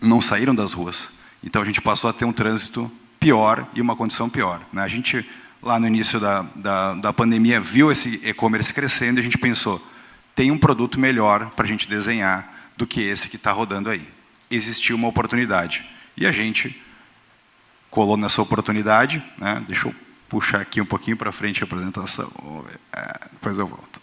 não saíram das ruas. Então, a gente passou a ter um trânsito pior e uma condição pior, né? A gente, lá no início da pandemia, viu esse e-commerce crescendo e a gente pensou, tem um produto melhor para a gente desenhar do que esse que está rodando aí. Existiu uma oportunidade. E a gente colou nessa oportunidade, né? Deixa eu puxar aqui um pouquinho para frente a apresentação. Depois eu volto.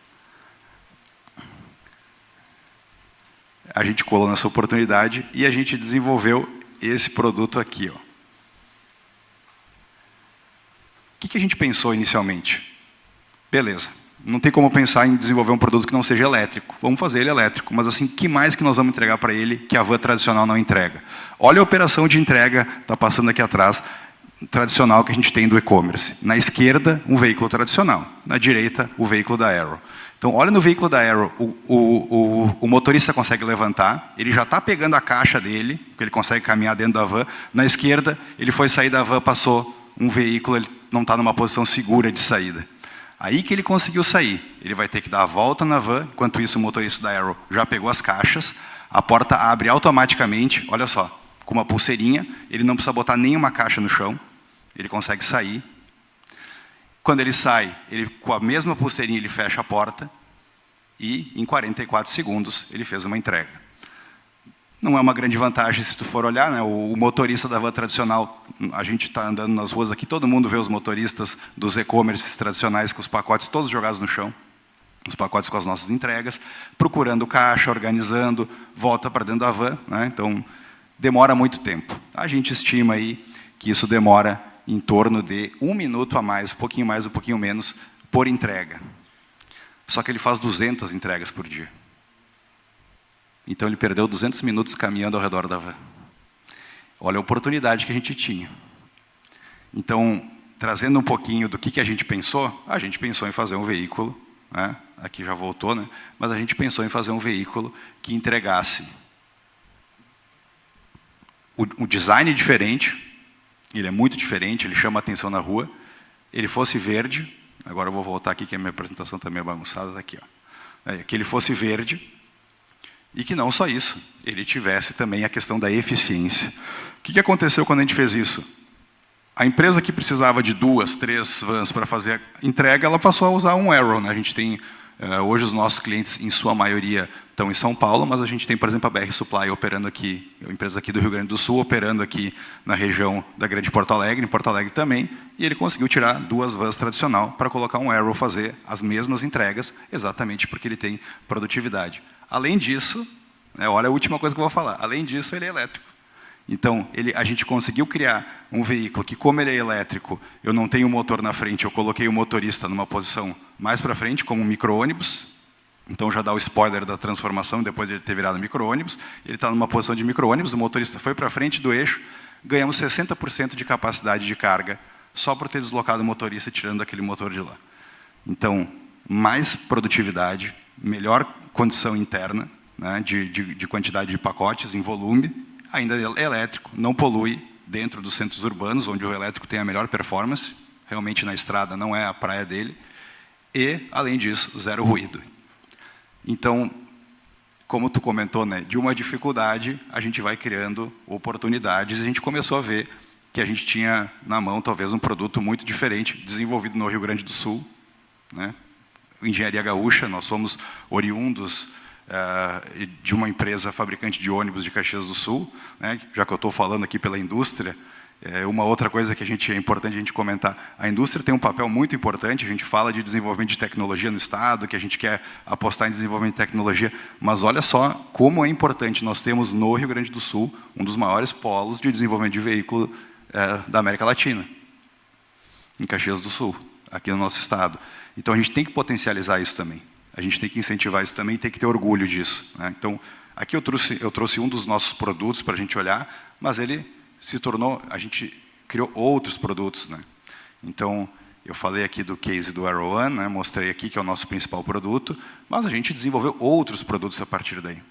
A gente colou nessa oportunidade e a gente desenvolveu esse produto aqui, ó. O que a gente pensou inicialmente? Beleza, não tem como pensar em desenvolver um produto que não seja elétrico. Vamos fazer ele elétrico, mas assim, o que mais que nós vamos entregar para ele que a van tradicional não entrega? Olha a operação de entrega, está passando aqui atrás, tradicional que a gente tem do e-commerce. Na esquerda, um veículo tradicional. Na direita, o veículo da Arrow. Então, olha no veículo da Arrow, o motorista consegue levantar, ele já está pegando a caixa dele, porque ele consegue caminhar dentro da van. Na esquerda, ele foi sair da van, passou um veículo, ele não está numa posição segura de saída. Aí que ele conseguiu sair. Ele vai ter que dar a volta na van, enquanto isso o motorista da Arrow já pegou as caixas, a porta abre automaticamente, olha só, com uma pulseirinha, ele não precisa botar nenhuma caixa no chão, ele consegue sair. Quando ele sai, com a mesma pulseirinha ele fecha a porta e em 44 segundos ele fez uma entrega. Não é uma grande vantagem se tu for olhar, né? O motorista da van tradicional, a gente está andando nas ruas aqui, todo mundo vê os motoristas dos e-commerces tradicionais com os pacotes todos jogados no chão, os pacotes com as nossas entregas, procurando caixa, organizando, volta para dentro da van, né? Então, demora muito tempo. A gente estima aí que isso demora em torno de 1 minuto a mais, um pouquinho menos, por entrega. Só que ele faz 200 entregas por dia. Então, ele perdeu 200 minutos caminhando ao redor da van. Olha a oportunidade que a gente tinha. Então, trazendo um pouquinho do que a gente pensou em fazer um veículo, né? Aqui já voltou, né? Mas a gente pensou em fazer um veículo que entregasse o design diferente, ele é muito diferente, ele chama a atenção na rua, ele fosse verde, agora eu vou voltar aqui que a minha apresentação também é bagunçada, tá aqui, ó. Que ele fosse verde, e que não só isso, ele tivesse também a questão da eficiência. O que aconteceu quando a gente fez isso? A empresa que precisava de 2, 3 vans para fazer a entrega, ela passou a usar um Arrow, né? A gente tem, hoje os nossos clientes, em sua maioria, estão em São Paulo, mas a gente tem, por exemplo, a BR Supply operando aqui, a empresa aqui do Rio Grande do Sul, operando aqui na região da Grande Porto Alegre, em Porto Alegre também, e ele conseguiu tirar 2 vans tradicional para colocar um Arrow fazer as mesmas entregas, exatamente porque ele tem produtividade. Além disso, olha a última coisa que eu vou falar, além disso, ele é elétrico. Então, a gente conseguiu criar um veículo que, como ele é elétrico, eu não tenho motor na frente, eu coloquei o motorista numa posição mais para frente, como um micro-ônibus. Então, já dá o spoiler da transformação, depois de ele ter virado micro-ônibus. Ele está numa posição de micro-ônibus, o motorista foi para frente do eixo, ganhamos 60% de capacidade de carga, só por ter deslocado o motorista, tirando aquele motor de lá. Então, mais produtividade, melhor condição interna, né, de quantidade de pacotes em volume, ainda é elétrico, não polui dentro dos centros urbanos, onde o elétrico tem a melhor performance, realmente na estrada não é a praia dele, e, além disso, zero ruído. Então, como tu comentou, né, de uma dificuldade, a gente vai criando oportunidades, e a gente começou a ver que a gente tinha na mão, talvez, um produto muito diferente, desenvolvido no Rio Grande do Sul, né, Engenharia Gaúcha, nós somos oriundos de uma empresa fabricante de ônibus de Caxias do Sul, né, já que eu estou falando aqui pela indústria, uma outra coisa que é importante a gente comentar, a indústria tem um papel muito importante, a gente fala de desenvolvimento de tecnologia no Estado, que a gente quer apostar em desenvolvimento de tecnologia, mas olha só como é importante, nós temos no Rio Grande do Sul um dos maiores polos de desenvolvimento de veículo da América Latina, em Caxias do Sul, aqui no nosso Estado. Então a gente tem que potencializar isso também. A gente tem que incentivar isso também e tem que ter orgulho disso, né? Então, aqui eu trouxe um dos nossos produtos para a gente olhar, mas ele se tornou, a gente criou outros produtos, né? Então, eu falei aqui do case do Arrow One, né? Mostrei aqui que é o nosso principal produto, mas a gente desenvolveu outros produtos a partir daí.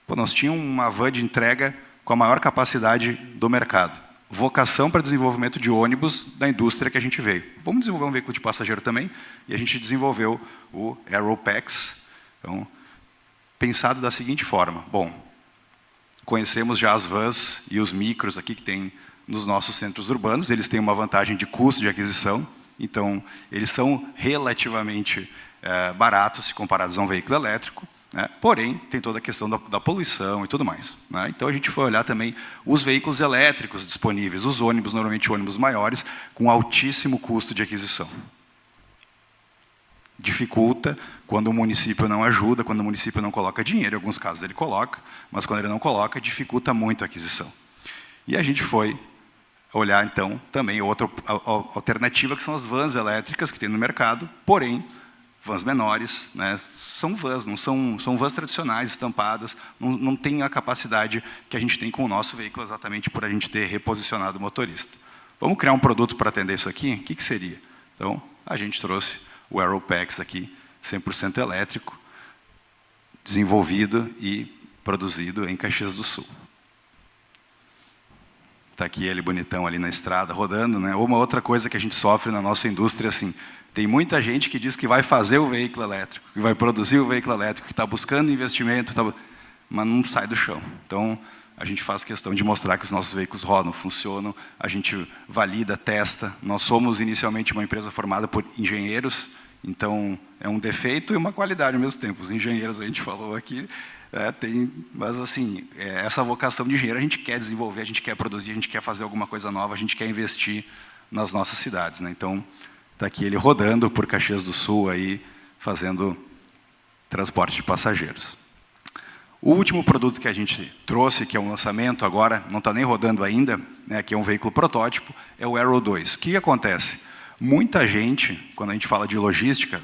Pô, nós tínhamos uma van de entrega com a maior capacidade do mercado. Vocação para desenvolvimento de ônibus da indústria que a gente veio. Vamos desenvolver um veículo de passageiro também, e a gente desenvolveu o Arrow Pax, então, pensado da seguinte forma. Bom, conhecemos já as vans e os micros aqui que tem nos nossos centros urbanos, eles têm uma vantagem de custo de aquisição, então, eles são relativamente baratos se comparados a um veículo elétrico, né? Porém, tem toda a questão da poluição e tudo mais, né? Então, a gente foi olhar também os veículos elétricos disponíveis, os ônibus, normalmente ônibus maiores, com altíssimo custo de aquisição. Dificulta quando o município não ajuda, quando o município não coloca dinheiro, em alguns casos ele coloca, mas quando ele não coloca, dificulta muito a aquisição. E a gente foi olhar, então, também outra alternativa, que são as vans elétricas que tem no mercado, porém, vans menores, né, são vans, não são vans tradicionais, estampadas, não tem a capacidade que a gente tem com o nosso veículo, exatamente por a gente ter reposicionado o motorista. Vamos criar um produto para atender isso aqui? O que seria? Então, a gente trouxe o Arrow Pax aqui, 100% elétrico, desenvolvido e produzido em Caxias do Sul. Está aqui ele bonitão ali na estrada, rodando, né? Uma outra coisa que a gente sofre na nossa indústria, assim, tem muita gente que diz que vai fazer o veículo elétrico, que vai produzir o veículo elétrico, que está buscando investimento, mas não sai do chão. Então, a gente faz questão de mostrar que os nossos veículos rodam, funcionam, a gente valida, testa. Nós somos inicialmente uma empresa formada por engenheiros, então é um defeito e uma qualidade ao mesmo tempo. Os engenheiros, a gente falou aqui, mas assim, essa vocação de engenheiro a gente quer desenvolver, a gente quer produzir, a gente quer fazer alguma coisa nova, a gente quer investir nas nossas cidades, né? Então, está aqui ele rodando por Caxias do Sul, aí, fazendo transporte de passageiros. O último produto que a gente trouxe, que é um lançamento agora, não está nem rodando ainda, né, que é um veículo protótipo, é o Arrow 2. O que acontece? Muita gente, quando a gente fala de logística,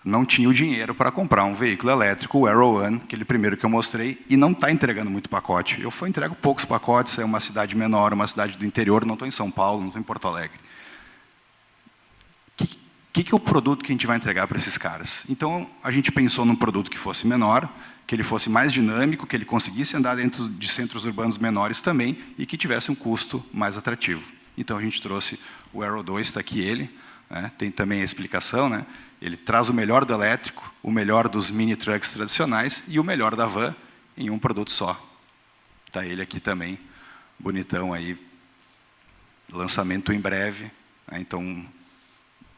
não tinha o dinheiro para comprar um veículo elétrico, o Arrow One, aquele primeiro que eu mostrei, e não está entregando muito pacote. Eu entrego poucos pacotes, é uma cidade menor, uma cidade do interior, não estou em São Paulo, não estou em Porto Alegre. O que é o produto que a gente vai entregar para esses caras? Então, a gente pensou num produto que fosse menor, que ele fosse mais dinâmico, que ele conseguisse andar dentro de centros urbanos menores também e que tivesse um custo mais atrativo. Então, a gente trouxe o Arrow 2, está aqui ele, né? Tem também a explicação, né? Ele traz o melhor do elétrico, o melhor dos mini trucks tradicionais e o melhor da van em um produto só. Está ele aqui também, bonitão aí, lançamento em breve, né? Então,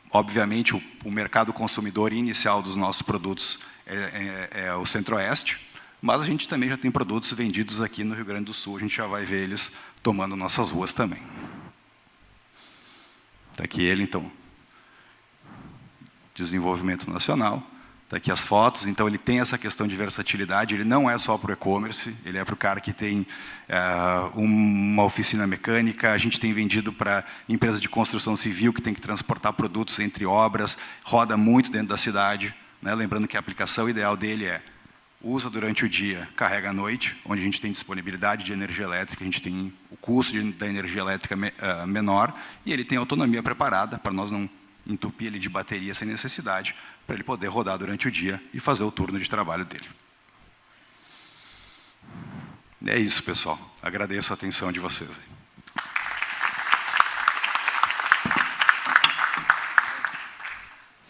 obviamente, o mercado consumidor inicial dos nossos produtos é o Centro-Oeste, mas a gente também já tem produtos vendidos aqui no Rio Grande do Sul, a gente já vai ver eles tomando nossas ruas também. Está aqui ele, então, desenvolvimento nacional, está aqui as fotos, então ele tem essa questão de versatilidade, ele não é só para o e-commerce, ele é para o cara que tem uma oficina mecânica, a gente tem vendido para empresas de construção civil que tem que transportar produtos entre obras, roda muito dentro da cidade, né? Lembrando que a aplicação ideal dele usa durante o dia, carrega à noite, onde a gente tem disponibilidade de energia elétrica, a gente tem o custo da energia elétrica menor, e ele tem autonomia preparada para nós não entupir ele de bateria sem necessidade, para ele poder rodar durante o dia e fazer o turno de trabalho dele. É isso, pessoal. Agradeço a atenção de vocês.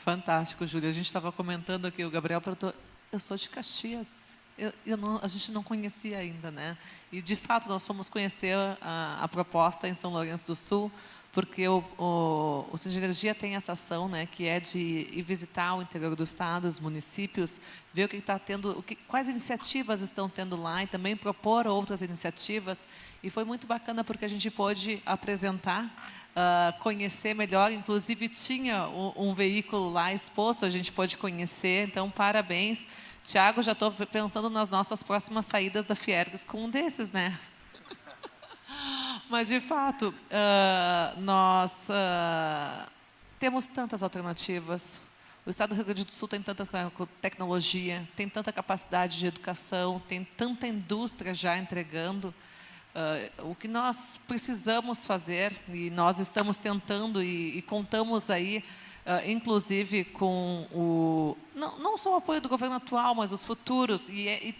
Fantástico, Júlia. A gente estava comentando aqui, o Gabriel perguntou, eu sou de Caxias. A gente não conhecia ainda, né? E, de fato, nós fomos conhecer a proposta em São Lourenço do Sul, porque o Sinergia tem essa ação, né, que é de ir visitar o interior do estado, os municípios, ver o que está tendo, quais iniciativas estão tendo lá e também propor outras iniciativas. E foi muito bacana porque a gente pôde apresentar, conhecer melhor, inclusive tinha um veículo lá exposto, a gente pôde conhecer, então parabéns. Tiago, já estou pensando nas nossas próximas saídas da Fiergs com um desses, né? Mas, de fato, nós temos tantas alternativas. O Estado do Rio Grande do Sul tem tanta tecnologia, tem tanta capacidade de educação, tem tanta indústria já entregando. O que nós precisamos fazer, e nós estamos tentando e contamos aí, inclusive com não só o apoio do governo atual, mas os futuros, e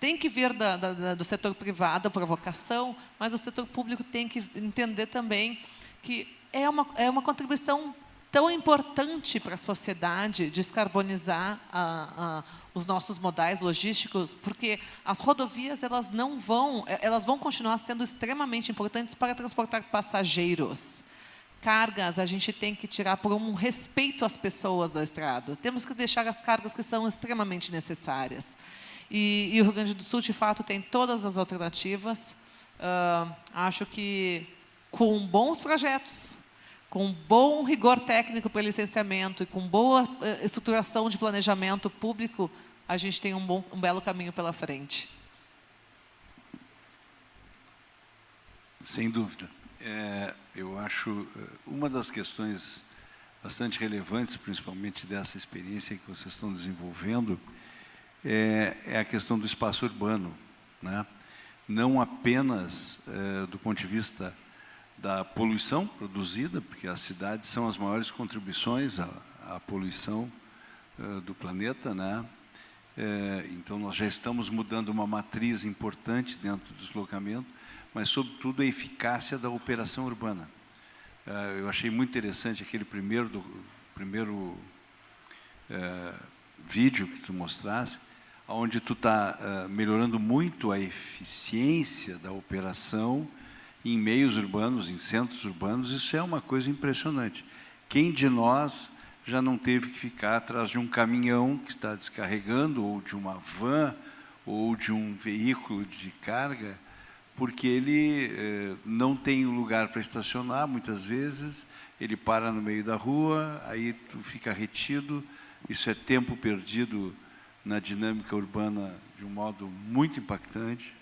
tem que vir do setor privado a provocação, mas o setor público tem que entender também que é uma contribuição tão importante para a sociedade descarbonizar os nossos modais logísticos, porque as rodovias elas vão continuar sendo extremamente importantes para transportar passageiros. Cargas a gente tem que tirar por um respeito às pessoas da estrada. Temos que deixar as cargas que são extremamente necessárias. E o Rio Grande do Sul, de fato, tem todas as alternativas. Acho que com bons projetos, com bom rigor técnico para licenciamento e com boa estruturação de planejamento público, a gente tem um belo caminho pela frente. Sem dúvida. Eu acho uma das questões bastante relevantes, principalmente dessa experiência que vocês estão desenvolvendo, é a questão do espaço urbano, né? Não apenas do ponto de vista da poluição produzida, porque as cidades são as maiores contribuições à poluição do planeta, né? Então, nós já estamos mudando uma matriz importante dentro do deslocamento, mas, sobretudo, a eficácia da operação urbana. Eu achei muito interessante aquele primeiro vídeo que tu mostrasse, onde tu está melhorando muito a eficiência da operação em meios urbanos, em centros urbanos. Isso é uma coisa impressionante. Quem de nós já não teve que ficar atrás de um caminhão que está descarregando, ou de uma van, ou de um veículo de carga, porque ele não tem lugar para estacionar, muitas vezes, ele para no meio da rua, aí tu fica retido, isso é tempo perdido na dinâmica urbana de um modo muito impactante,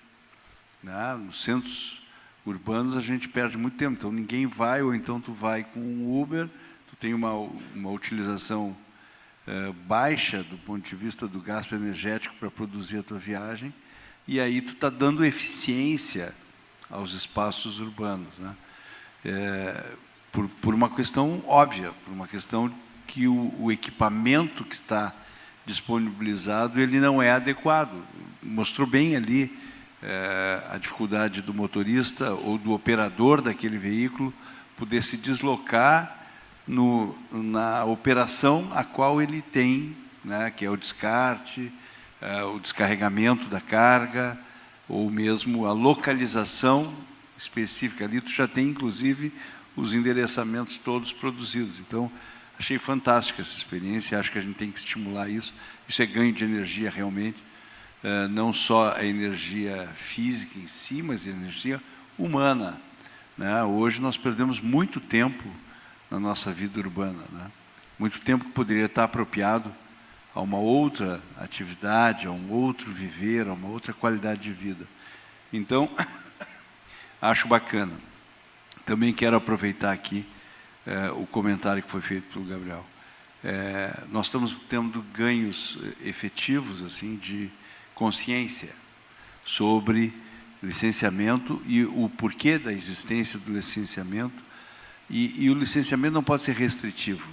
né? Nos centros urbanos a gente perde muito tempo, então ninguém vai, ou então tu vai com um Uber, tu tem uma utilização baixa do ponto de vista do gasto energético para produzir a tua viagem, e aí tu está dando eficiência aos espaços urbanos, né? Por uma questão óbvia, por uma questão que o equipamento que está disponibilizado, ele não é adequado. Mostrou bem ali a dificuldade do motorista ou do operador daquele veículo poder se deslocar na operação a qual ele tem, né, que é o descarte, o descarregamento da carga, ou mesmo a localização específica. Ali tu já tem, inclusive, os endereçamentos todos produzidos. Então, achei fantástica essa experiência, acho que a gente tem que estimular isso. Isso é ganho de energia, realmente. Não só a energia física em si, mas a energia humana, né? Hoje nós perdemos muito tempo na nossa vida urbana, né? Muito tempo que poderia estar apropriado a uma outra atividade, a um outro viver, a uma outra qualidade de vida. Então, acho bacana. Também quero aproveitar aqui o comentário que foi feito pelo Gabriel. Nós estamos tendo ganhos efetivos assim, de consciência sobre licenciamento e o porquê da existência do licenciamento. E o licenciamento não pode ser restritivo.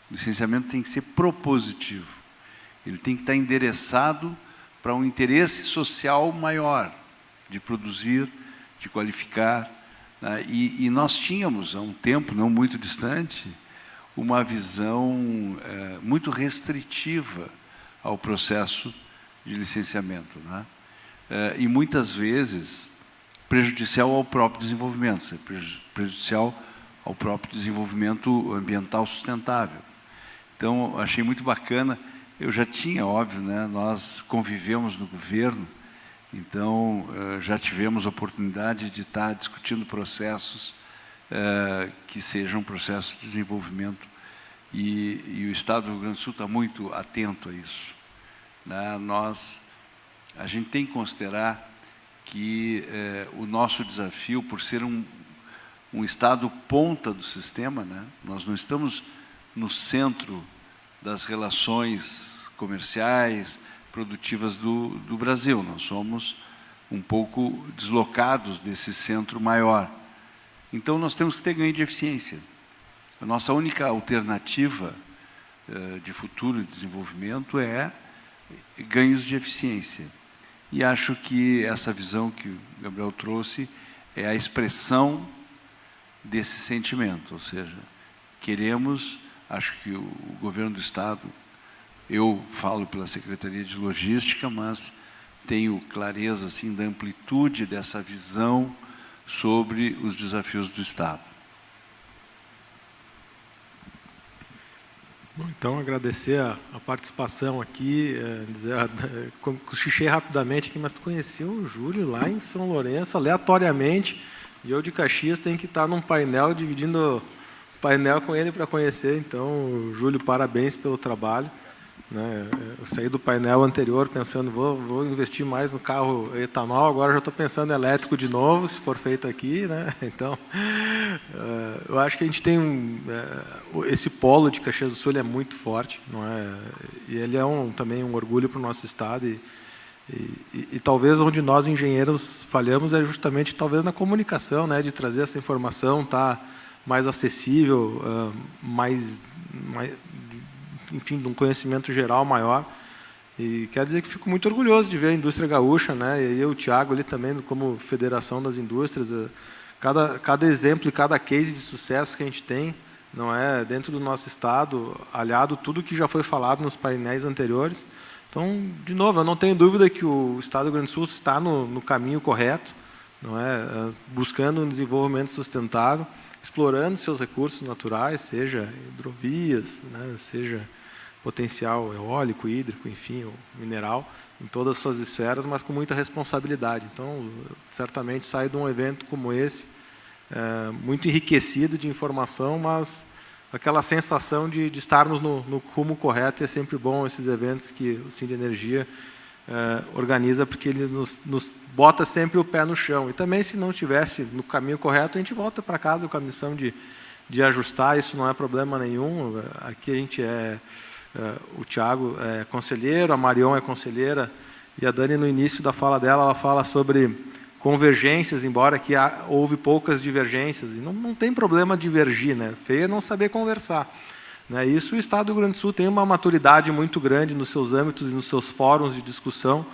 O licenciamento tem que ser propositivo. Ele tem que estar endereçado para um interesse social maior, de produzir, de qualificar, né? E nós tínhamos, há um tempo não muito distante, uma visão muito restritiva ao processo de licenciamento, né? E muitas vezes prejudicial ao próprio desenvolvimento, prejudicial ao próprio desenvolvimento ambiental sustentável. Então, achei muito bacana. Eu já tinha, óbvio, né, nós convivemos no governo, então já tivemos a oportunidade de estar discutindo processos que sejam processos de desenvolvimento, e o Estado do Rio Grande do Sul está muito atento a isso, né? A gente tem que considerar que o nosso desafio, por ser um Estado ponta do sistema, né? Nós não estamos no centro das relações comerciais, produtivas do Brasil. Nós somos um pouco deslocados desse centro maior. Então, nós temos que ter ganho de eficiência. A nossa única alternativa de futuro de desenvolvimento é ganhos de eficiência. E acho que essa visão que o Gabriel trouxe é a expressão desse sentimento, ou seja, queremos, acho que o governo do Estado, eu falo pela Secretaria de Logística, mas tenho clareza assim, da amplitude dessa visão sobre os desafios do Estado. Bom, então, agradecer a participação aqui, cochichei rapidamente aqui, mas tu conheceu o Júlio lá em São Lourenço, aleatoriamente, e eu de Caxias tenho que estar num painel, dividindo o painel com ele para conhecer. Então, Júlio, parabéns pelo trabalho, né? Eu saí do painel anterior pensando, vou investir mais no carro etanol, agora já estou pensando em elétrico de novo, se for feito aqui, né? Então, eu acho que a gente tem esse polo de Caxias do Sul, ele é muito forte, não é? E ele é também um orgulho para o nosso estado, e talvez onde nós engenheiros falhamos é justamente talvez na comunicação, né? De trazer essa informação, tá mais acessível, mais enfim, de um conhecimento geral maior. E quero dizer que fico muito orgulhoso de ver a indústria gaúcha, né? E eu, o Thiago, ali também, como Federação das Indústrias, cada exemplo e cada case de sucesso que a gente tem, não é dentro do nosso estado, aliado tudo que já foi falado nos painéis anteriores. Então, de novo, eu não tenho dúvida que o Estado do Rio Grande do Sul está no caminho correto, não é? Buscando um desenvolvimento sustentável, explorando seus recursos naturais, seja hidrovias, né? Seja potencial eólico, hídrico, enfim, ou mineral, em todas as suas esferas, mas com muita responsabilidade. Então, certamente sai de um evento como esse, muito enriquecido de informação, mas aquela sensação de estarmos no rumo correto. E é sempre bom esses eventos que o Sindenergia organiza, porque ele nos bota sempre o pé no chão. E também, se não estivesse no caminho correto, a gente volta para casa com a missão de ajustar, isso não é problema nenhum. Aqui a gente o Thiago é conselheiro, a Marion é conselheira, e a Dani, no início da fala dela, ela fala sobre convergências, embora que houve poucas divergências, e não tem problema divergir, né? Feio é não saber conversar, né? Isso, o Estado do Rio Grande do Sul tem uma maturidade muito grande nos seus âmbitos e nos seus fóruns de discussão,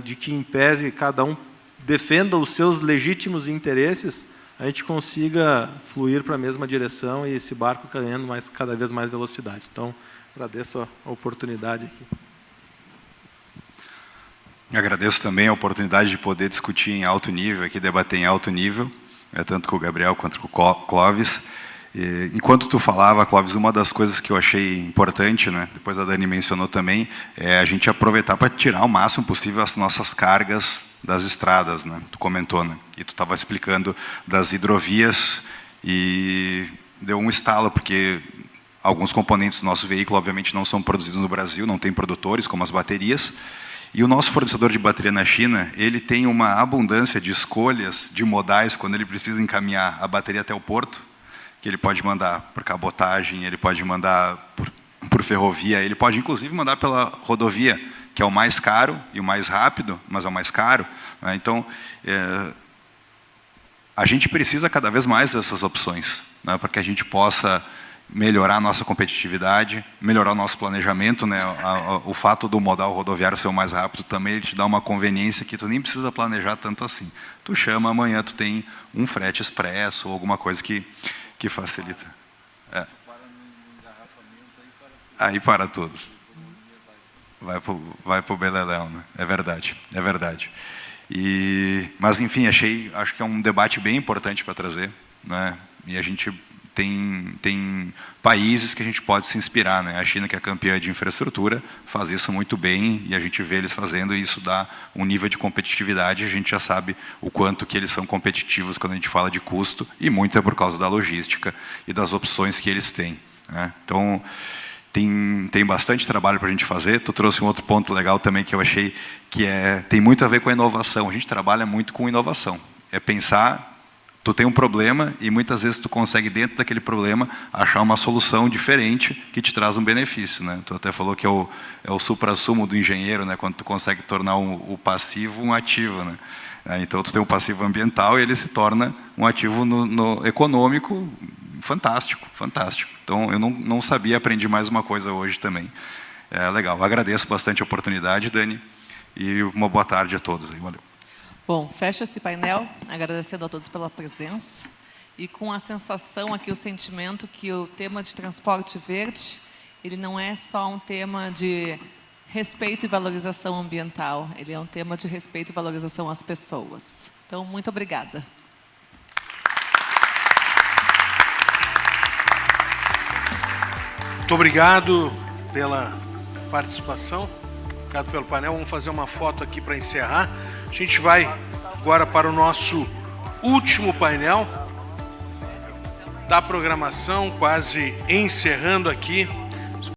de que, em pese cada um defenda os seus legítimos interesses, a gente consiga fluir para a mesma direção e esse barco ganhando cada vez mais velocidade. Então, agradeço a oportunidade aqui. Agradeço também a oportunidade de poder discutir em alto nível, aqui debater em alto nível, tanto com o Gabriel quanto com o Clóvis. Enquanto tu falava, Clóvis, uma das coisas que eu achei importante, né, depois a Dani mencionou também, é a gente aproveitar para tirar o máximo possível as nossas cargas das estradas, né? Tu comentou, né? E tu estava explicando das hidrovias e deu um estalo, porque alguns componentes do nosso veículo, obviamente, não são produzidos no Brasil, não tem produtores, como as baterias. E o nosso fornecedor de bateria na China, ele tem uma abundância de escolhas de modais quando ele precisa encaminhar a bateria até o porto, que ele pode mandar por cabotagem, ele pode mandar por ferrovia, ele pode, inclusive, mandar pela rodovia, que é o mais caro e o mais rápido, mas é o mais caro, né? Então, a gente precisa cada vez mais dessas opções, né, para que a gente possa melhorar a nossa competitividade, melhorar o nosso planejamento, né? O fato do modal rodoviário ser o mais rápido também, ele te dá uma conveniência que tu nem precisa planejar tanto assim. Tu chama, amanhã tu tem um frete expresso ou alguma coisa que facilita. Aí para tudo. Vai pro beleléu, né? É verdade, é verdade. Mas, enfim, acho que é um debate bem importante para trazer, né? E a gente tem países que a gente pode se inspirar, né? A China, que é campeã de infraestrutura, faz isso muito bem, e a gente vê eles fazendo, e isso dá um nível de competitividade. A gente já sabe o quanto que eles são competitivos quando a gente fala de custo, e muito é por causa da logística e das opções que eles têm, né? Então, tem bastante trabalho para a gente fazer. Tu trouxe um outro ponto legal também que eu achei que tem muito a ver com a inovação. A gente trabalha muito com inovação. É pensar, tu tem um problema e muitas vezes tu consegue, dentro daquele problema, achar uma solução diferente que te traz um benefício, né? Tu até falou que é o suprassumo do engenheiro, né? Quando tu consegue tornar o passivo um ativo, né? Então, tu tem um passivo ambiental e ele se torna um ativo no econômico. Fantástico, fantástico. Então, eu não sabia, aprendi mais uma coisa hoje também. Legal, agradeço bastante a oportunidade, Dani, e uma boa tarde a todos. Valeu. Bom, fecho esse painel, agradecendo a todos pela presença, e com a sensação aqui, o sentimento que o tema de transporte verde, ele não é só um tema de respeito e valorização ambiental, ele é um tema de respeito e valorização às pessoas. Então, muito obrigada. Muito obrigado pela participação, obrigado pelo painel. Vamos fazer uma foto aqui para encerrar. A gente vai agora para o nosso último painel da programação, quase encerrando aqui.